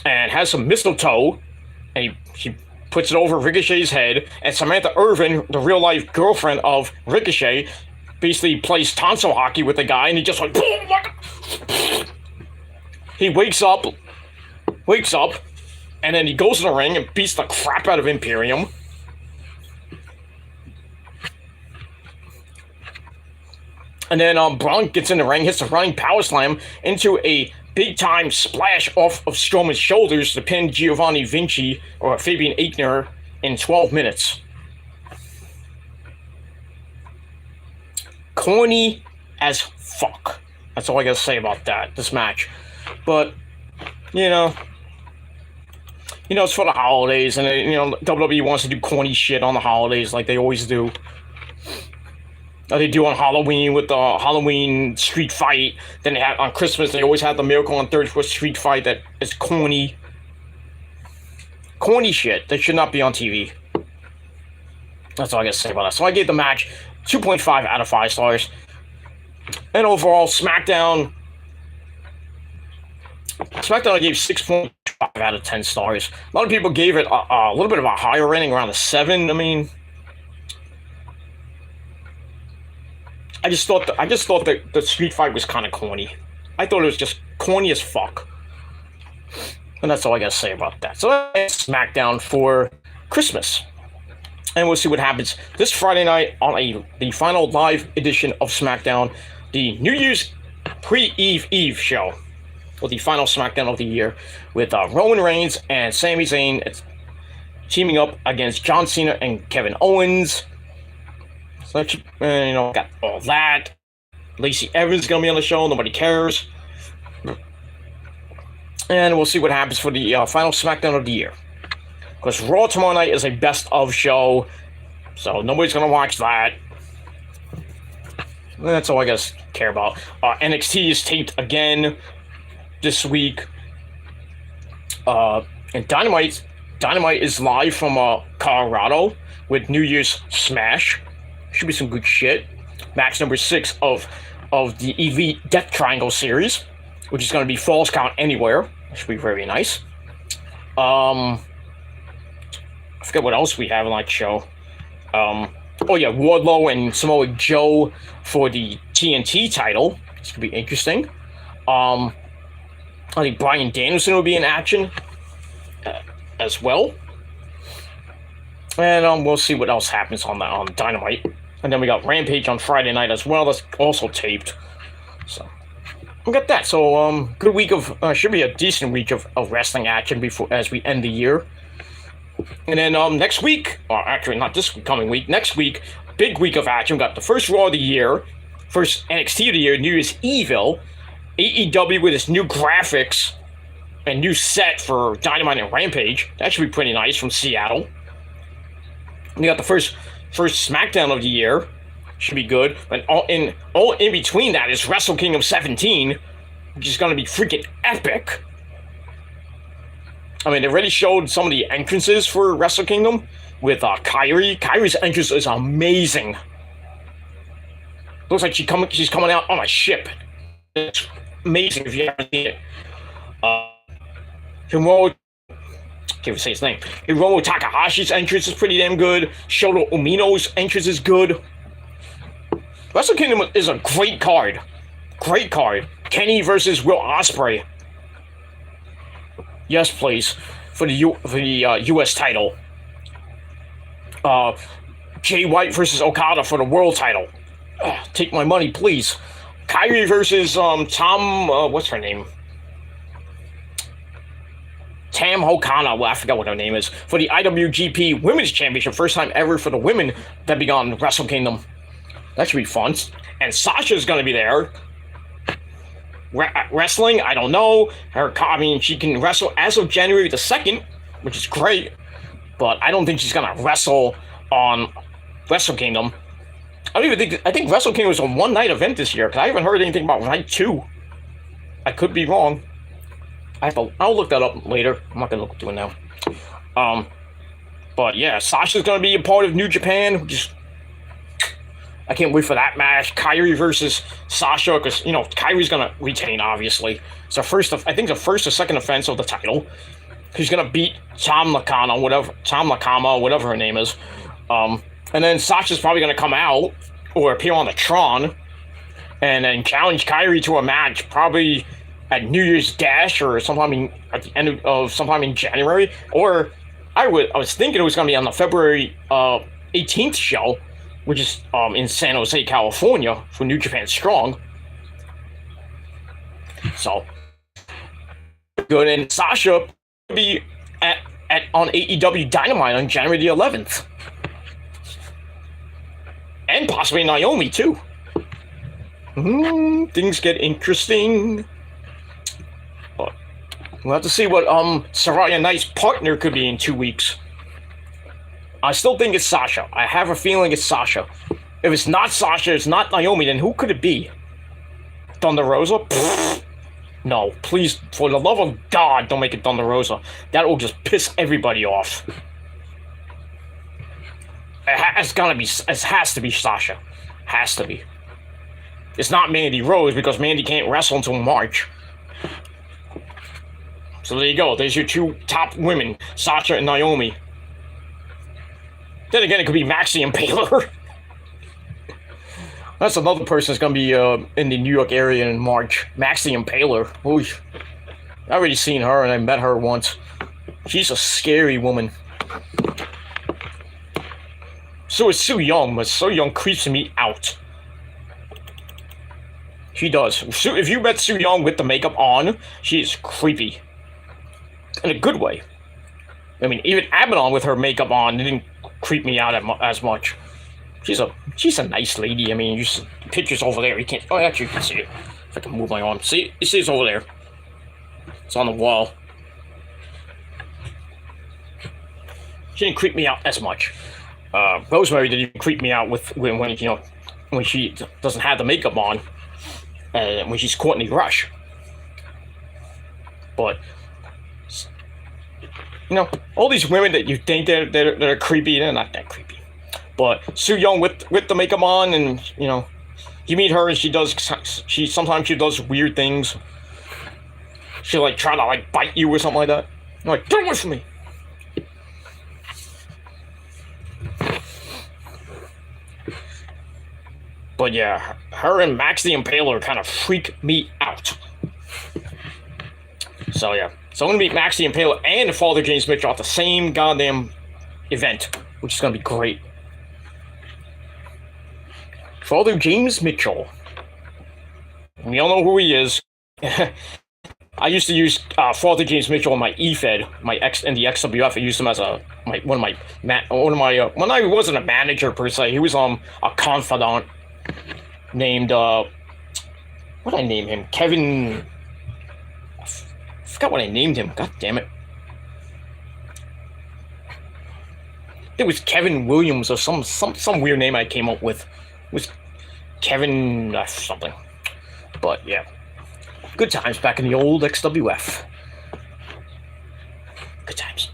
and has some mistletoe, and he puts it over Ricochet's head, and Samantha Irvin, the real-life girlfriend of Ricochet, basically plays tonsil hockey with the guy, and he just like... He wakes up, and then he goes in the ring and beats the crap out of Imperium. And then Braun gets in the ring, hits a running power slam into a big-time splash off of Strowman's shoulders to pin Giovanni Vinci, or Fabian Aichner, in 12 minutes. Corny as fuck. That's all I gotta say about this match. But, it's for the holidays, and, WWE wants to do corny shit on the holidays like they always do. They do on Halloween with the Halloween street fight. Then they have on Christmas. They always have the Miracle on 34th Street fight that is corny. Corny shit that should not be on TV. That's all I got to say about that. So I gave the match 2.5 out of 5 stars. And overall, Smackdown I gave 6.5 out of 10 stars. A lot of people gave it a little bit of a higher rating, around a 7. I mean, I just thought that the street fight was kind of corny. I thought it was just corny as fuck. And that's all I got to say about that. So that's SmackDown for Christmas. And we'll see what happens this Friday night on the final live edition of SmackDown, the New Year's Eve show, or the final SmackDown of the year, with Roman Reigns and Sami Zayn teaming up against John Cena and Kevin Owens. So that should, got all that. Lacey Evans is going to be on the show. Nobody cares. And we'll see what happens for the final SmackDown of the year. Because Raw tomorrow night is a best of show. So nobody's going to watch that. That's all I guess care about. NXT is taped again this week. And Dynamite is live from Colorado with New Year's Smash. Should be some good shit. Match number 6 of the Elite Death Triangle series, which is going to be Falls Count Anywhere. That should be very nice. I forget what else we have on that show. Wardlow and Samoa Joe for the TNT title. This could be interesting. I think Bryan Danielson will be in action as well. And we'll see what else happens on Dynamite. And then we got Rampage on Friday night as well. That's also taped. So we got that. So good week of should be a decent week of wrestling action as we end the year. And then next week, or actually not this coming week, next week, big week of action. We got the first Raw of the year, first NXT of the year, New Year's Evil, AEW with its new graphics and new set for Dynamite and Rampage. That should be pretty nice from Seattle. And we got the first Smackdown of the year. Should be good. And all in between that is Wrestle Kingdom 17, which is going to be freaking epic. I mean, they already showed some of the entrances for Wrestle Kingdom with Kairi. Kairi's entrance is amazing. Looks like she's coming out on a ship. It's amazing if you haven't seen it. Hiromu Takahashi's entrance is pretty damn good. Shota Umino's entrance is good. Wrestle Kingdom is a great card. Great card. Kenny versus Will Ospreay. Yes, please. For the U.S. title. Jay White versus Okada for the world title. Take my money, please. Kairi versus Tom... what's her name? Tam Hokana, well, I forgot what her name is, for the Iwgp Women's Championship. First time ever for the women that be on Wrestle Kingdom. That should be fun. And Sasha's going to be there. Wrestling, I don't know. She can wrestle as of January the 2nd, which is great. But I don't think she's going to wrestle on Wrestle Kingdom. I think Wrestle Kingdom was a one-night event this year, because I haven't heard anything about night 2. I could be wrong. I'll look that up later. I'm not gonna look into it now. But yeah, Sasha's gonna be a part of New Japan. I can't wait for that match. Kairi versus Sasha, because Kairi's gonna retain. Obviously, it's I think the first or second offense of the title. She's gonna beat Tom Nakama, whatever her name is. And then Sasha's probably gonna come out or appear on the Tron, and then challenge Kairi to a match, probably at New Year's Dash or sometime at the end of sometime in January. Or I was thinking it was going to be on the February 18th show, which is in San Jose, California for New Japan Strong. So good. And Sasha will be on AEW Dynamite on January the 11th. And possibly Naomi too. Things get interesting. We'll have to see what Saraya Knight's partner could be in 2 weeks. I still think it's Sasha. I have a feeling it's Sasha. If it's not Sasha, it's not Naomi, then who could it be? Thunder Rosa? Pfft. No, please, for the love of God, don't make it Thunder Rosa. That will just piss everybody off. It has to be Sasha. Has to be. It's not Mandy Rose, because Mandy can't wrestle until March. So there you go. There's your 2 top women, Sasha and Naomi. Then again, it could be Maxie and Impaler. That's another person that's going to be in the New York area in March. Maxie and Impaler. Ooh. I've already seen her, and I met her once. She's a scary woman. So is Su Yung, but Su Yung creeps me out. She does. If you met Su Yung with the makeup on, she is creepy. In a good way. I mean, even Abaddon with her makeup on didn't creep me out as much. She's a nice lady. I mean, you see pictures over there. You can't. Oh, actually, you can see it. If I can move my arm, see, you see it's over there. It's on the wall. She didn't creep me out as much. Rosemary didn't creep me out with when she doesn't have the makeup on, when she's caught in the rush. But all these women that you think they're creepy, they're not that creepy. But Soo Young with the makeup on, and you meet her and sometimes she does weird things. She'll like try to like bite you or something like that. I'm like, get away from me. But yeah, her and Max the Impaler kind of freak me out. So yeah, so I'm gonna meet Max the Impaler and Father James Mitchell at the same goddamn event, which is gonna be great. Father James Mitchell. We all know who he is. I used to use Father James Mitchell on my EFED, in the XWF. I used him as when I wasn't a manager per se. He was a confidant named what did I name him? Kevin. I forgot what I named him. God damn it! It was Kevin Williams or some weird name I came up with. It was Kevin something. But yeah, good times back in the old XWF. Good times.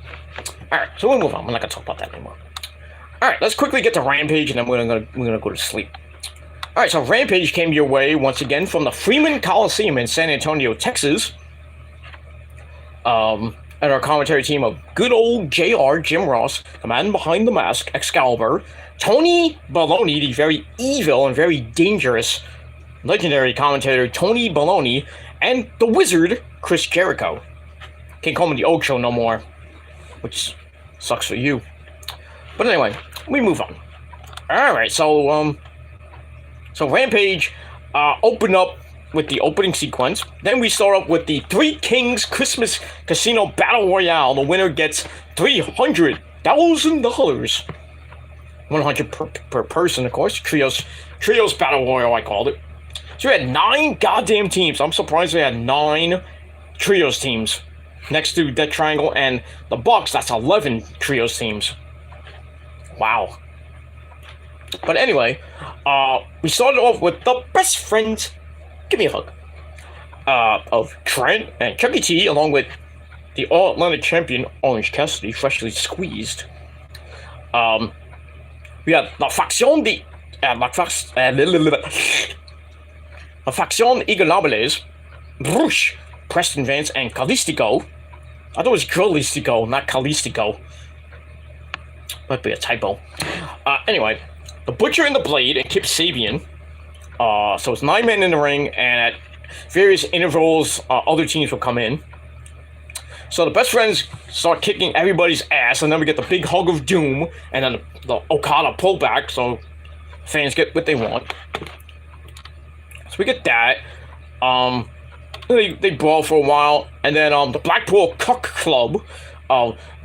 All right, so we'll move on. I'm not gonna talk about that anymore. All right, let's quickly get to Rampage, and then we're gonna go to sleep. All right, so Rampage came your way once again from the Freeman Coliseum in San Antonio, Texas. And our commentary team of good old JR, Jim Ross, the man behind the mask, Excalibur, Tony Baloney, the very evil and very dangerous legendary commentator Tony Baloney, and the Wizard, Chris Jericho. Can't call him the Oak Show no more, which sucks for you. But anyway, we move on. All right, so Rampage opened up with the opening sequence. Then we start up with the Three Kings Christmas Casino Battle Royale. The winner gets $300,000. 100 per person, of course. Trios Battle Royale, I called it. So we had 9 goddamn teams. I'm surprised we had 9 Trios teams. Next to Death Triangle and the Bucks, that's 11 Trios teams. Wow. But anyway, we started off with the best friends. Give me a hug. Of Trent and Chucky T, along with the All-Atlantic champion, Orange Cassidy, freshly squeezed. We had La Faction Ignobles, Bruce, Preston Vance, and Kalistico. I thought it was Kalistico, not Kalistico. Might be a typo. Anyway, the Butcher and the Blade and Kip Sabian. So it's 9 men in the ring, and at various intervals, other teams will come in. So the best friends start kicking everybody's ass, and then we get the big hug of doom, and then the Okada pullback, so fans get what they want. So we get that. They brawl for a while, and then the Blackpool Cuck Club,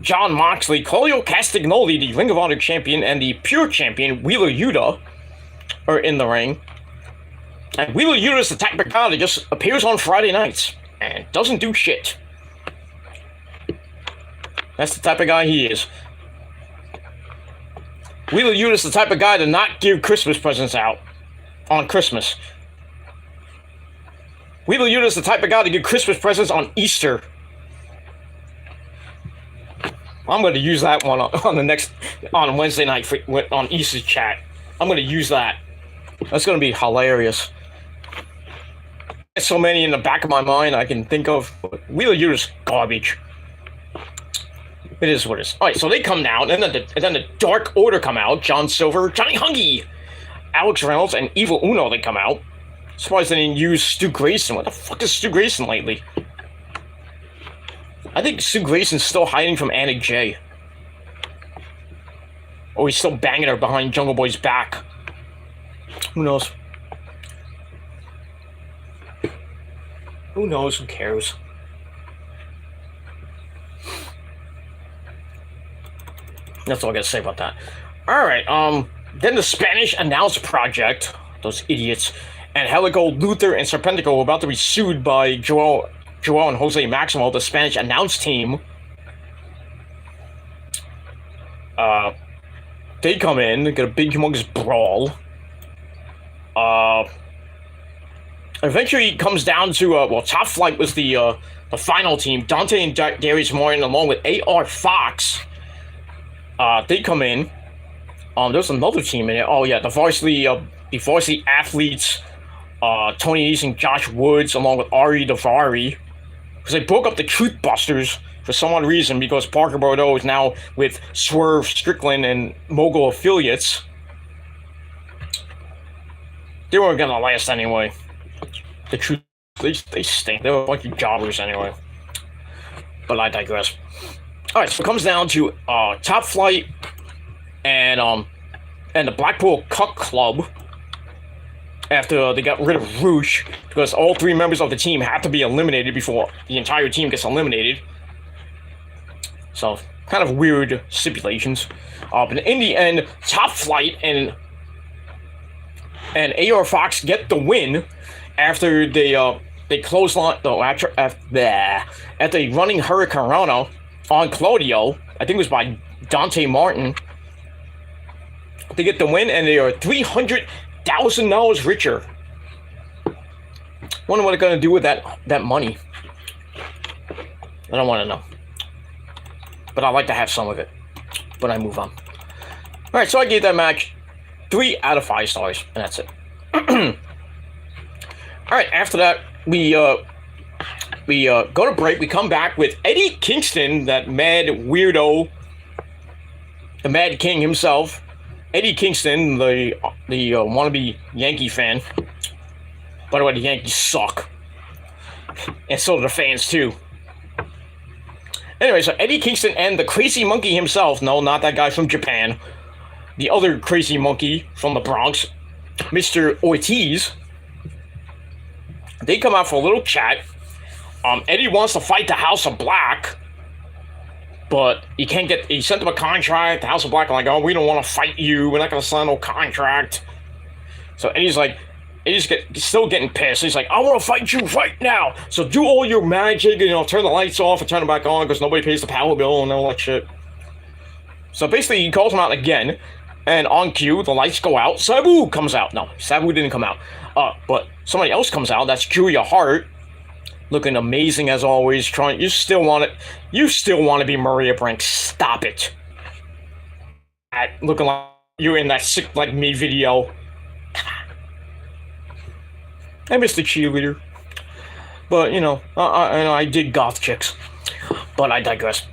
John Moxley, Claudio Castagnoli, the Ring of Honor champion, and the Pure champion, Wheeler Yuta, are in the ring. And Wheeler Yuta is the type of guy that just appears on Friday nights and doesn't do shit. That's the type of guy he is. Wheeler Yuta is the type of guy to not give Christmas presents out on Christmas. Wheeler Yuta is the type of guy to give Christmas presents on Easter. I'm going to use that one on Wednesday night on Easter's chat. I'm going to use that. That's going to be hilarious. There's so many in the back of my mind I can think of. Wheeler Yuta's garbage. It is what it is. All right, so they come down, and then the Dark Order come out. John Silver, Johnny Hungy, Alex Reynolds, and Evil Uno, they come out. Surprised they didn't use Stu Grayson. What the fuck is Stu Grayson lately? I think Stu Grayson's still hiding from Anna Jay. Or he's still banging her behind Jungle Boy's back. Who knows? Who knows? Who cares? That's all I gotta say about that. Alright, then the Spanish Announce Project, those idiots, and Helico, Luther, and Serpentico were about to be sued by Joel and Jose Maximo, the Spanish announce team. They come in, get a big humongous brawl. Eventually it comes down to, Top Flight was the final team. Dante and Darius Morgan, along with AR Fox, they come in. There's another team in it. Oh yeah, the varsity athletes, Tony Nese and Josh Woods, along with Ari Davari, because they broke up the Truth Busters for some odd reason, because Parker Bordeaux is now with Swerve Strickland and Mogul Affiliates. They weren't gonna last anyway. The Truth, they stink. They were a bunch of jobbers anyway. But I digress. Alright, so it comes down to Top Flight and the Blackpool Cuck Club, after they got rid of Roosh, because all three members of the team have to be eliminated before the entire team gets eliminated. So, kind of weird stipulations. But in the end, Top Flight and AR Fox get the win after they clothesline after running Hurricanrana on Claudio. I think it was by Dante Martin. They get the win, and they are $300,000 richer. Wonder what they're gonna do with that money. I don't want to know, but I'd like to have some of it. But I move on. All right, so I gave that match 3 out of 5 stars, and that's it. All right, after that, we go to break. We come back with Eddie Kingston, that mad weirdo, the Mad King himself. Eddie Kingston, the wannabe Yankee fan. By the way, the Yankees suck. And so do the fans, too. Anyway, so Eddie Kingston and the crazy monkey himself, no, not that guy from Japan, the other crazy monkey from the Bronx, Mr. Ortiz, they come out for a little chat. Eddie wants to fight the House of Black, but he sent them a contract. The House of Black are like, oh, we don't want to fight you. We're not going to sign no contract. So Eddie's still getting pissed. He's like, I want to fight you right now. So do all your magic and, turn the lights off and turn them back on because nobody pays the power bill and all that shit. So basically, he calls him out again. And on cue, the lights go out. Sabu comes out. No, Sabu didn't come out. But somebody else comes out. That's Julia Hart. Looking amazing as always. You still want to be Maria Brink. Stop it. Looking like you in that Sick Like Me video. I miss the cheerleader. But, I dig goth chicks. But I digress.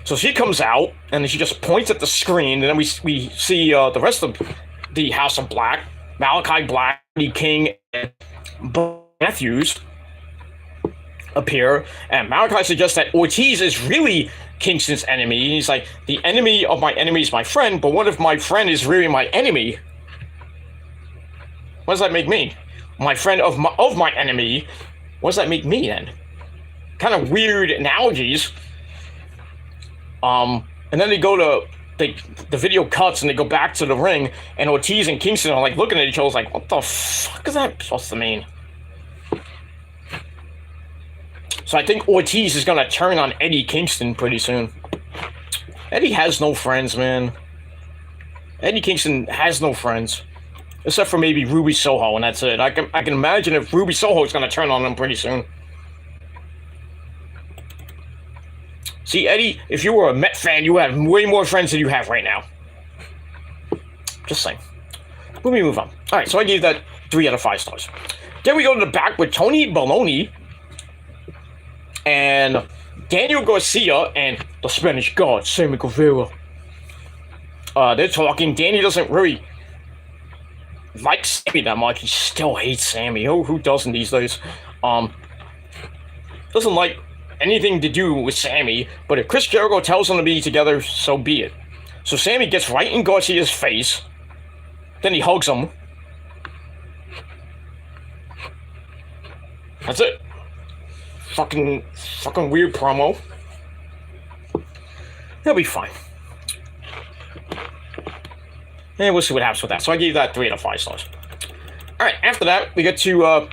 So she comes out, and she just points at the screen, and then we see the rest of the House of Black. Malachi Black, Eddie King, and Matthews appear, and Malachi suggests that Ortiz is really Kingston's enemy. He's like, the enemy of my enemy is my friend, but what if my friend is really my enemy? What does that make me? My friend of my enemy? What does that make me then? Kind of weird analogies. And then they go to the video cuts and they go back to the ring, and Ortiz and Kingston are like looking at each other like, what the fuck is that supposed to mean? So I think Ortiz is gonna turn on Eddie Kingston pretty soon. Eddie has no friends, man. Eddie Kingston has no friends. Except for maybe Ruby Soho, and that's it. I can imagine if Ruby Soho is gonna turn on him pretty soon. See, Eddie, if you were a Met fan, you have way more friends than you have right now. Just saying. Let me move on. Alright, so I gave that 3 out of 5 stars. Then we go to the back with Tony Baloney and Daniel Garcia and the Spanish God, Sammy Guevara. They're talking. Danny doesn't really like Sammy that much. He still hates Sammy. Who doesn't these days? Doesn't like anything to do with Sammy, but if Chris Jericho tells them to be together, so be it. So Sammy gets right in Garcia's face, then he hugs him. That's it. Fucking weird promo. He'll be fine. And we'll see what happens with that. So I gave that 3 out of 5 stars. Alright, after that, we get to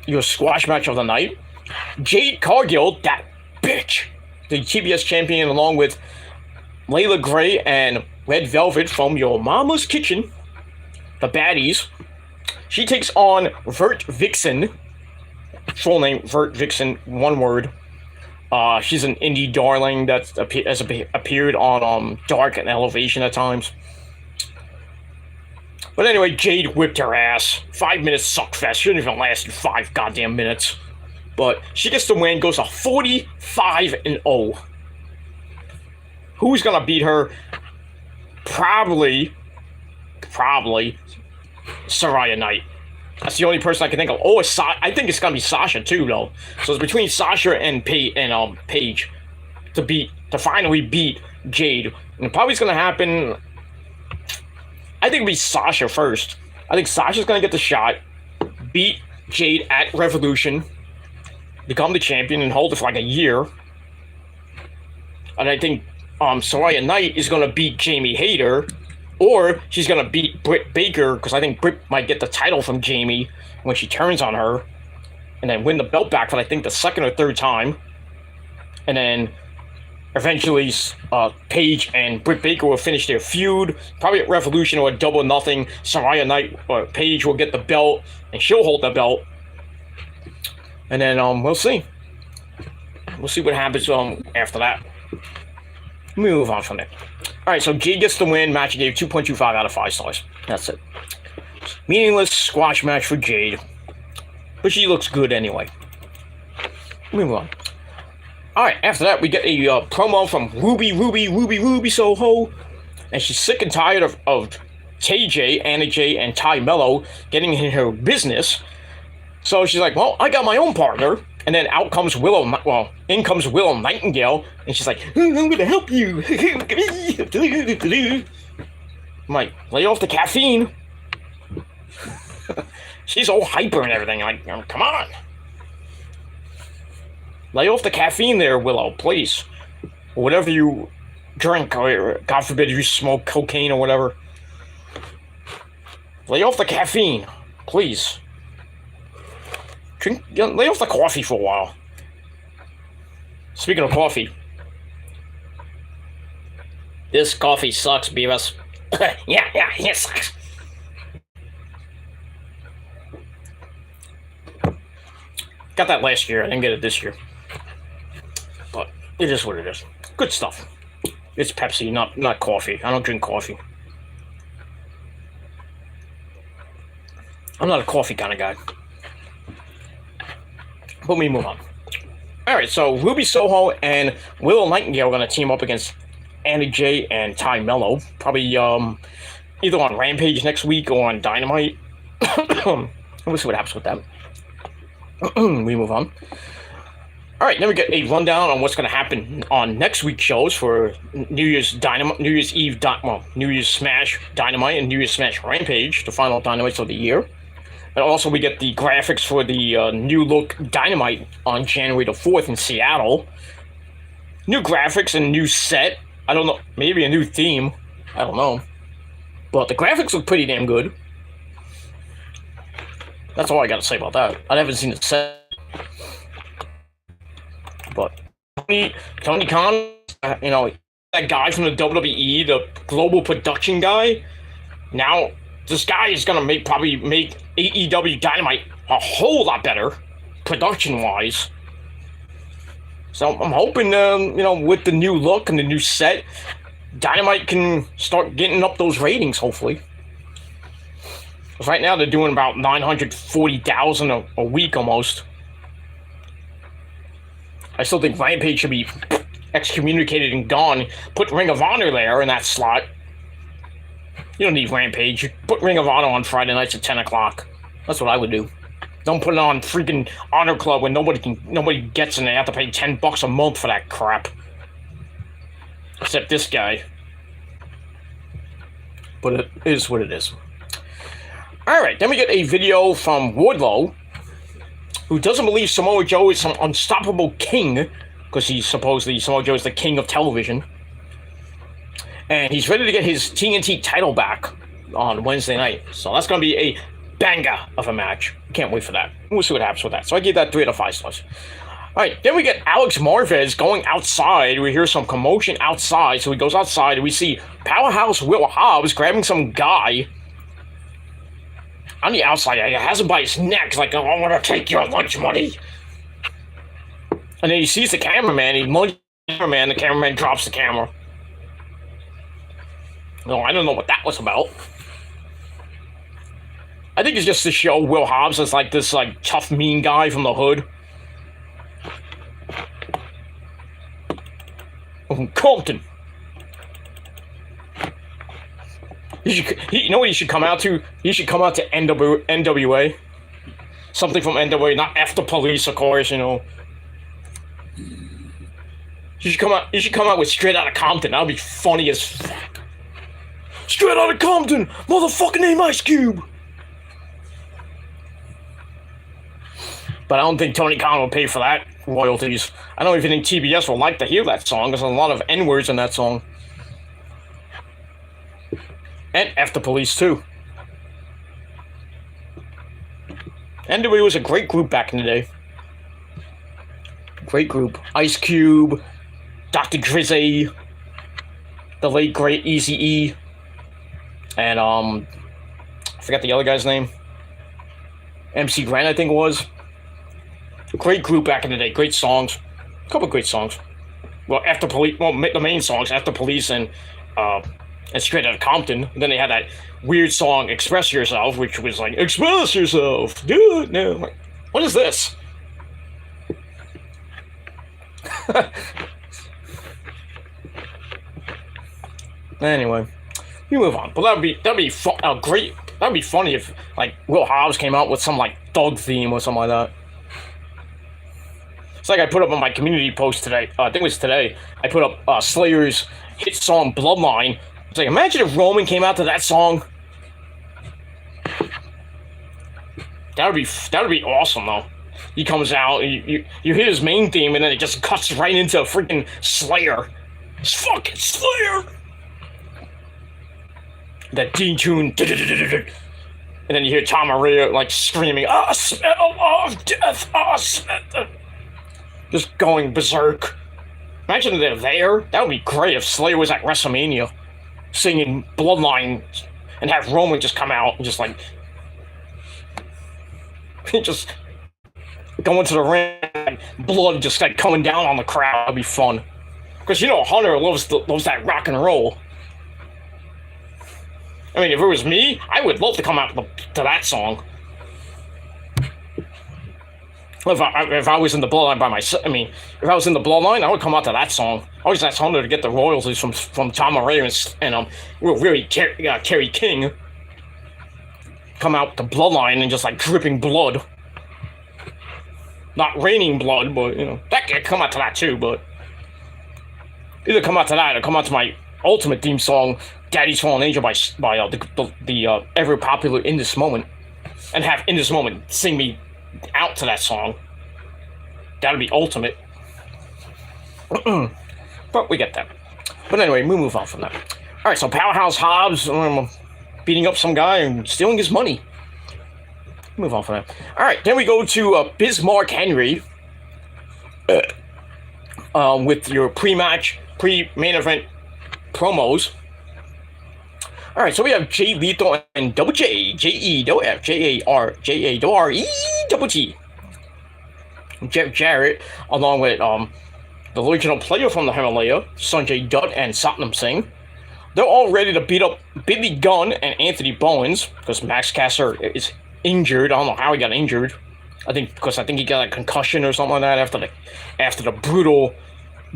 your squash match of the night. Jade Cargill, that bitch, the TBS champion, along with Layla Gray and Red Velvet from Your Mama's Kitchen, the baddies. She takes on Vert Vixen. Full name, Vert Vixen, one word. She's an indie darling that has appeared on Dark and Elevation at times. But anyway, Jade whipped her ass. 5 minutes suckfest. She didn't even last 5 goddamn minutes. But she gets the win, goes to 45-0. Who's gonna beat her? Probably Saraya Knight. That's the only person I can think of. Oh, I think it's gonna be Sasha too, though. So it's between Sasha and Paige to finally beat Jade. And probably it's gonna happen. I think it'll be Sasha first. I think Sasha's gonna get the shot, beat Jade at Revolution, become the champion, and hold it for like a year. And I think Saraya Knight is gonna beat Jamie Hayter, or she's gonna beat Britt Baker, because I think Britt might get the title from Jamie when she turns on her, and then win the belt back for I think the 2nd or 3rd time. And then eventually, Paige and Britt Baker will finish their feud, probably at Revolution or a Double Nothing. Saraya Knight or Paige will get the belt, and she'll hold the belt. And then we'll see. We'll see what happens after that. Move on from there. All right, so Jade gets the win. Match gave 2.25 out of 5 stars. That's it. Meaningless squash match for Jade, but she looks good anyway. Move on. Alright, after that, we get a promo from Ruby Soho. And she's sick and tired of TJ, Anna Jay, and Ty Mello getting in her business. So she's like, well, I got my own partner. And then in comes Willow Nightingale. And she's like, I'm going to help you. I'm like, lay off the caffeine. She's all hyper and everything. Like, come on. Lay off the caffeine there, Willow, please. Or whatever you drink, or God forbid you smoke cocaine or whatever. Lay off the caffeine, please. Lay off the coffee for a while. Speaking of coffee. This coffee sucks, Beavis. yeah, it sucks. Got that last year, I didn't get it this year. But it is what it is. Good stuff. It's Pepsi, not coffee. I don't drink coffee. I'm not a coffee kind of guy. But we move on. Alright, so Ruby Soho and Willow Nightingale are going to team up against Anna Jay and Ty Mello. Probably either on Rampage next week or on Dynamite. We'll see what happens with that. We move on. Alright, then we get a rundown on what's going to happen on next week's shows for New Year's Smash Dynamite and New Year's Smash Rampage, the final Dynamites of the year. And also we get the graphics for the new look Dynamite on January the 4th in Seattle. New graphics and new set. I don't know, maybe a new theme. I don't know. But the graphics look pretty damn good. That's all I got to say about that. I haven't seen the set. But Tony Khan, that guy from the WWE, the global production guy, now this guy is going to probably make AEW Dynamite a whole lot better, production-wise. So I'm hoping, with the new look and the new set, Dynamite can start getting up those ratings, hopefully. Because right now they're doing about 940,000 a week almost. I still think Rampage should be excommunicated and gone. Put Ring of Honor there in that slot. You don't need Rampage. Put Ring of Honor on Friday nights at 10 o'clock. That's what I would do. Don't put it on freaking Honor Club when nobody gets in there. They have to pay $10 a month for that crap. Except this guy. But it is what it is. Alright, then we get a video from Wardlow, who doesn't believe Samoa Joe is some unstoppable king, because Samoa Joe is the king of television. and he's ready to get his TNT title back on Wednesday night. So that's going to be a banger of a match. Can't wait for that. We'll see what happens with that. So I gave that 3 out of 5 stars. All right, then we get Alex Marvez going outside. We hear some commotion outside, so he goes outside, and we see Powerhouse Will Hobbs grabbing some guy on the outside. He has him by his neck, like, oh, I'm going to take your lunch money. And then he sees the cameraman. He munches the cameraman. The cameraman drops the camera. No, I don't know what that was about. I think it's just to show Will Hobbs as, like, this, like, tough, mean guy from the hood. Compton. You know what he should come out to? He should come out to NWA. Something from NWA, not F the Police, of course, you know. You should come out with Straight Outta Compton. That would be funny as fuck. Straight Outta Compton! Motherfucking name Ice Cube! But I don't think Tony Khan will pay for that. Royalties. I don't even think TBS will like to hear that song. There's a lot of N-words in that song. And F the Police, too. NWA was a great group back in the day. Great group. Ice Cube, Dr. Drizzy, the late great Eazy-E, and I forgot the other guy's name. MC Grant, I think it was. Great group back in the day. Great songs. A couple of great songs. Well, After Police. Well, the main songs, After Police and Straight Outta Compton. And then they had that weird song, Express Yourself, which was like, express yourself. Do it now. Like, what is this? Anyway, we move on. But that'd be great. That'd be funny if like Will Hobbs came out with some like thug theme or something like that. It's like I put up on my community post today. I think it was today. I put up Slayer's hit song Bloodline. It's like, imagine if Roman came out to that song. That would be awesome though. He comes out, you hear his main theme, and then it just cuts right into freaking Slayer. It's fucking Slayer. That D tune, and then you hear Tom Maria like screaming, "Ah, smell of death! Ah, smell!" Just going berserk. Imagine if they're there. That would be great if Slayer was at WrestleMania, singing Bloodline, and have Roman just come out and just like, just go into the ring, like, blood just like coming down on the crowd. That'd be fun. Because you know Hunter loves that rock and roll. I mean, if it was me, I would love to come out to that song. If I was in the Bloodline by myself, I mean, if I was in the Bloodline, I would come out to that song. I always asked Hunter to get the royalties from Tom Araya and really Kerry King. Come out to Bloodline and just like dripping blood. Not raining blood, but you know, that could come out to that too, but either come out to that or come out to my ultimate theme song, Daddy's Fallen Angel by the ever popular In This Moment, and have In This Moment sing me out to that song. That'd be ultimate. But we get that. But anyway, we move on from that. Alright, so Powerhouse Hobbs beating up some guy and stealing his money. Move on from that. Alright, then we go to Bismarck Henry with your pre-main event promos. Alright, so we have Jay Lethal and Double J, J-E-double-F, J-A-R-J-A-double-R-E-double-T. Jeff Jarrett, along with the original player from the Himalaya, Sanjay Dutt and Satnam Singh. They're all ready to beat up Billy Gunn and Anthony Bowens, because Max Caster is injured. I don't know how he got injured. I think he got a concussion or something like that after the brutal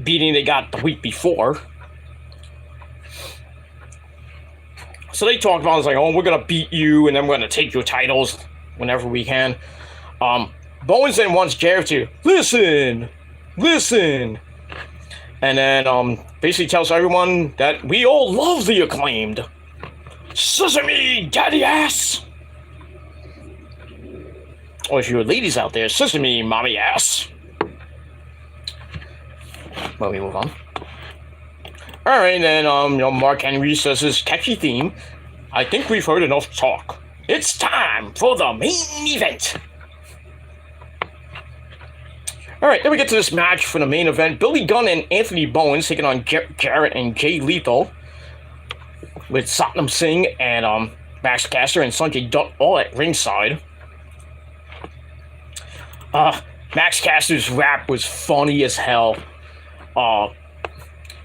beating they got the week before. So they talk about, it's like, oh, we're going to beat you, and then we're going to take your titles whenever we can. Bowens then wants Jarrett to, listen. And then basically tells everyone that we all love the Acclaimed. Sesame, daddy ass. Or if you're ladies out there, sesame, mommy ass. Well, we move on. All right, then Mark Henry says his catchy theme. I think we've heard enough talk. It's time for the main event. All right, then we get to this match for the main event. Billy Gunn and Anthony Bowens taking on Jarrett and Jay Lethal, with Satnam Singh and Max Caster and Sanjay Dutt all at ringside. Max Caster's rap was funny as hell.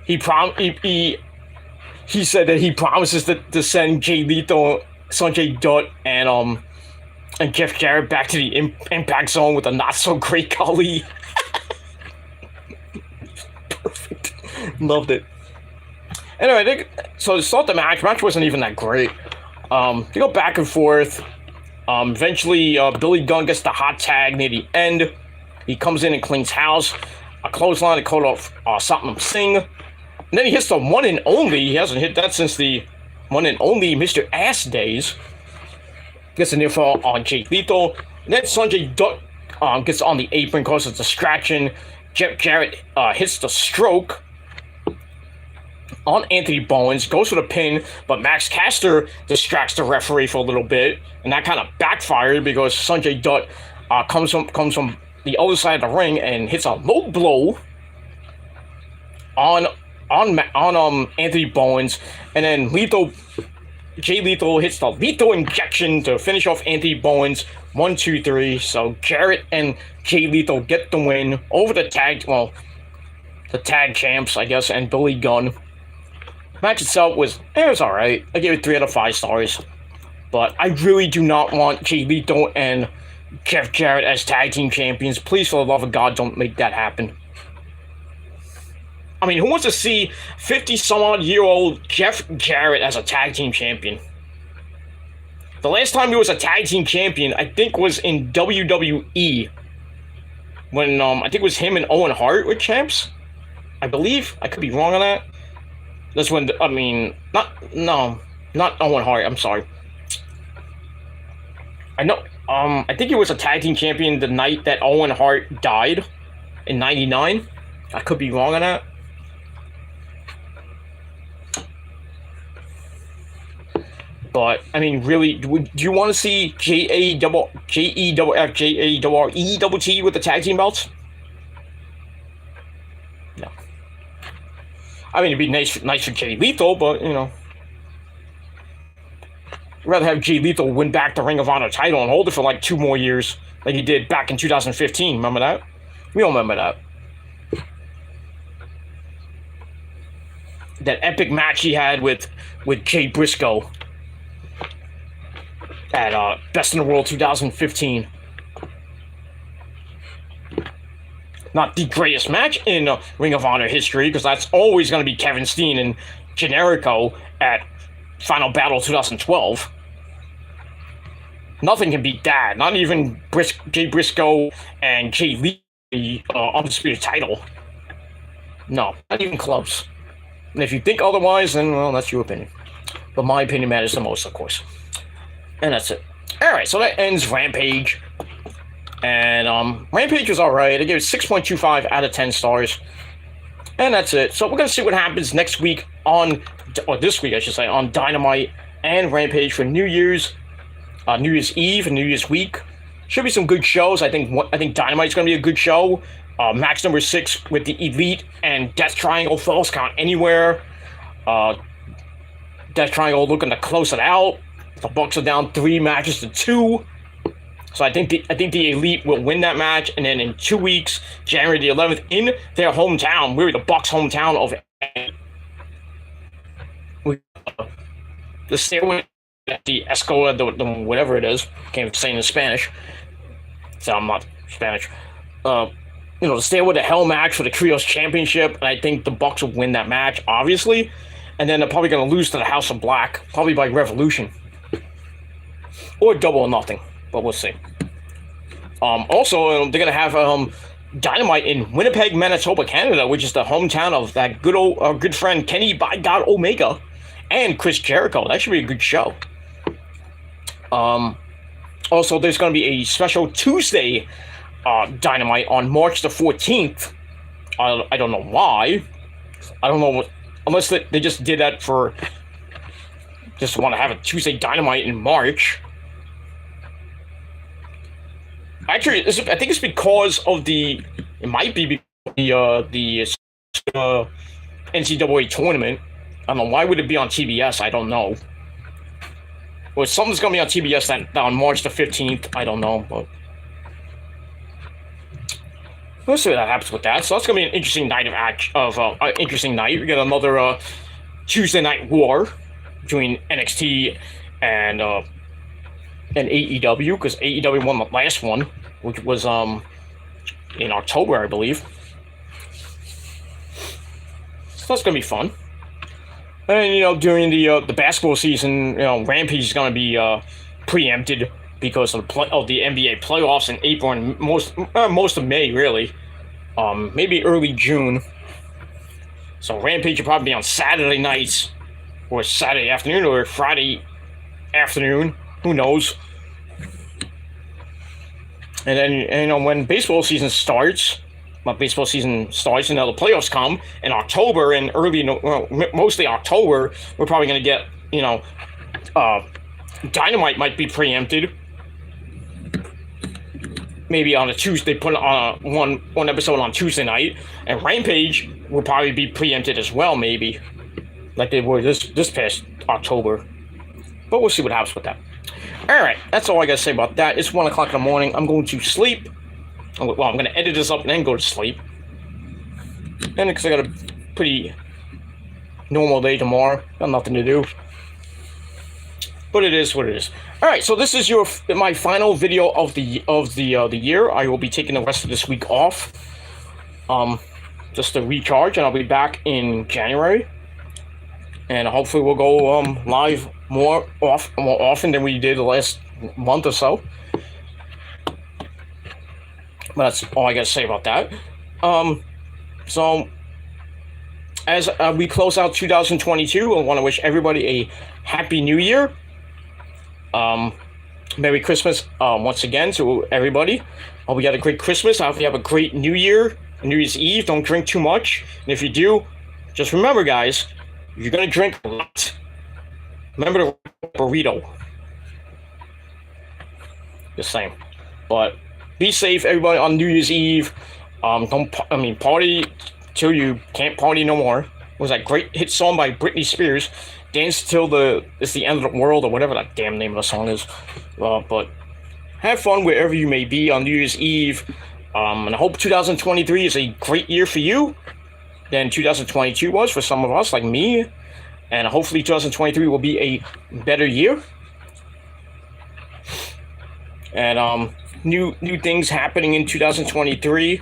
He said that he promises to send Jay Lethal, Sanjay Dutt, and Jeff Jarrett back to the Impact Zone with a not so great Khali. Perfect. Loved it. Anyway, so to start the match wasn't even that great. They go back and forth. Eventually, Billy Gunn gets the hot tag near the end. He comes in and cleans house. A clothesline to call off Satnam Singh. And then he hits the one and only. He hasn't hit that since the one and only Mr. Ass days. Gets a near fall on Jay Lethal. And then Sanjay Dutt gets on the apron, causes a distraction. Jeff Jarrett hits the stroke on Anthony Bowens, goes for the pin, but Max Caster distracts the referee for a little bit, and that kind of backfired because Sanjay Dutt comes from the other side of the ring and hits a low blow on Anthony Bowens, and then Jay Lethal hits the lethal injection to finish off Anthony Bowens. 1, 2, 3. So Jarrett and Jay Lethal get the win over the tag champs, I guess, and Billy Gunn. Match itself was alright. I gave it 3 out of 5 stars. But I really do not want Jay Lethal and Jeff Jarrett as tag team champions. Please, for the love of God, don't make that happen. I mean, who wants to see 50-some-odd-year-old Jeff Jarrett as a tag team champion? The last time he was a tag team champion, I think, was in WWE. When, I think it was him and Owen Hart were champs. I believe. I could be wrong on that. That's when, not Owen Hart, I'm sorry. I know, I think he was a tag team champion the night that Owen Hart died in 99. I could be wrong on that. But, I mean, really, do you want to see JERRET with the tag team belts? No. I mean, it'd be nice for Jay Lethal, but, I'd rather have Jay Lethal win back the Ring of Honor title and hold it for like 2 more years, like he did back in 2015. Remember that? We all remember that. That epic match he had with Jay Briscoe at Best in the World 2015. Not the greatest match in Ring of Honor history, because that's always going to be Kevin Steen and Generico at Final Battle 2012. Nothing can beat that. Not even Jay Briscoe and Jay Lee, the undisputed title. No, not even close. And if you think otherwise, then, well, that's your opinion. But my opinion matters the most, of course. And that's it. Alright, so that ends Rampage. And Rampage was alright. I gave it 6.25 out of 10 stars. And that's it. So we're going to see what happens next week or this week, I should say, on Dynamite and Rampage for New Year's Eve and New Year's week. Should be some good shows. I think Dynamite's going to be a good show. Match number 6 with the Elite and Death Triangle Falls Count Anywhere. Death Triangle looking to close it out. The Bucks are down 3 matches to 2. So I think the Elite will win that match, and then in 2 weeks, January the 11th, in their hometown, we're the Bucks' hometown of the stairway at the Escola, the whatever it is, can't say it in Spanish, so I'm not Spanish. The Stairway to Hell match for the Trios Championship, and I think the Bucks will win that match, obviously, and then they're probably going to lose to the House of Black, probably by Revolution, or Double or Nothing, but we'll see. Also, they're going to have Dynamite in Winnipeg, Manitoba, Canada, which is the hometown of that good friend Kenny by God Omega and Chris Jericho. That should be a good show. Also, there's going to be a special Tuesday Dynamite on March the 14th. I don't know why. I don't know unless they just did that for just want to have a Tuesday Dynamite in March. Actually, I think it's because of the. It might be because the NCAA tournament. I don't know. Why would it be on TBS? I don't know. Well, something's gonna be on TBS that on March the 15th. I don't know, but we'll see what happens with that. So that's gonna be an interesting night interesting night. We got another Tuesday Night War between NXT and AEW, because AEW won the last one, which was in October, I believe. So that's gonna be fun. And during the basketball season, Rampage is gonna be preempted because of the NBA playoffs in April and most of May, really. Maybe early June. So Rampage will probably be on Saturday nights, or Saturday afternoon, or Friday afternoon. Who knows? And then, when baseball season starts, the playoffs come in October, and mostly October, we're probably going to get, Dynamite might be preempted. Maybe on a Tuesday, put on one episode on Tuesday night, and Rampage will probably be preempted as well, maybe, like they were this past October. But we'll see what happens with that. All right, that's all I gotta say about that. It's 1 o'clock in the morning. I'm going to sleep. Well, I'm gonna edit this up and then go to sleep. And because I got a pretty normal day tomorrow, got nothing to do. But it is what it is. All right, so this is my final video of the year. I will be taking the rest of this week off, just to recharge, and I'll be back in January. And hopefully we'll go live more often than we did the last month or so. But that's all I got to say about that. So as we close out 2022, I want to wish everybody a happy New Year. Merry Christmas once again to everybody. Hope you had a great Christmas. I hope you have a great New Year, New Year's Eve. Don't drink too much. And if you do, just remember, guys, if you're going to drink a lot, remember to burrito. Just saying. But be safe, everybody, on New Year's Eve. Party till you can't party no more. It was that great hit song by Britney Spears, Dance Till It's the End of the World, or whatever that damn name of the song is. But have fun wherever you may be on New Year's Eve. And I hope 2023 is a great year for you than 2022 was for some of us, like me. And hopefully 2023 will be a better year. And new things happening in 2023.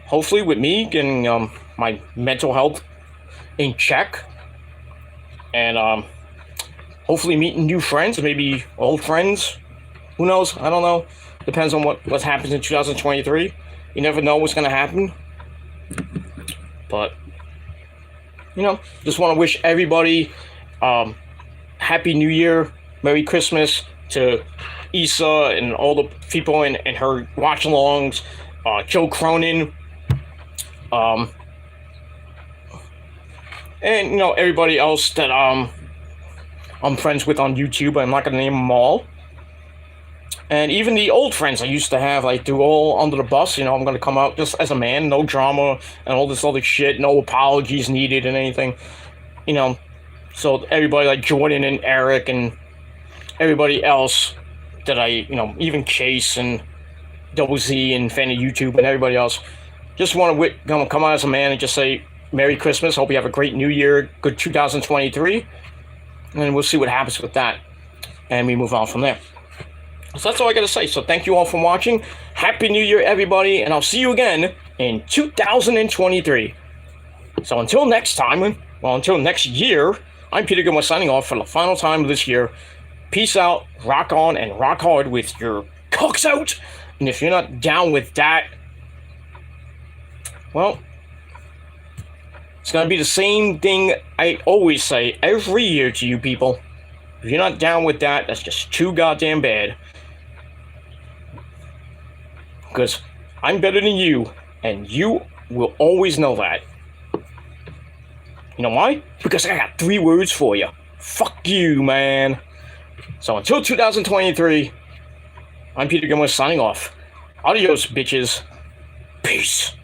Hopefully with me getting my mental health in check. And hopefully meeting new friends, maybe old friends. Who knows? I don't know. Depends on what happens in 2023. You never know what's going to happen. But, just want to wish everybody Happy New Year, Merry Christmas to Issa and all the people in her watch-alongs, Joe Cronin, and, everybody else that I'm friends with on YouTube. I'm not going to name them all. And even the old friends I used to have, like, threw all under the bus. I'm going to come out just as a man, no drama, and all this other shit, no apologies needed and anything. So everybody like Jordan and Eric and everybody else that I, even Chase and Double Z and fan of YouTube and everybody else, just want to come out as a man and just say Merry Christmas. Hope you have a great New Year, good 2023, and we'll see what happens with that, and we move on from there. So that's all I got to say. So thank you all for watching. Happy New Year, everybody, and I'll see you again in 2023. So until next time, until next year, I'm Peter Gilmore signing off for the final time of this year. Peace out, rock on, and rock hard with your cocks out. And if you're not down with that, well, it's going to be the same thing I always say every year to you people. If you're not down with that, that's just too goddamn bad. Because I'm better than you, and you will always know that. You know why? Because I got 3 words for you. Fuck you, man. So until 2023, I'm Peter Gilmore signing off. Adios, bitches. Peace.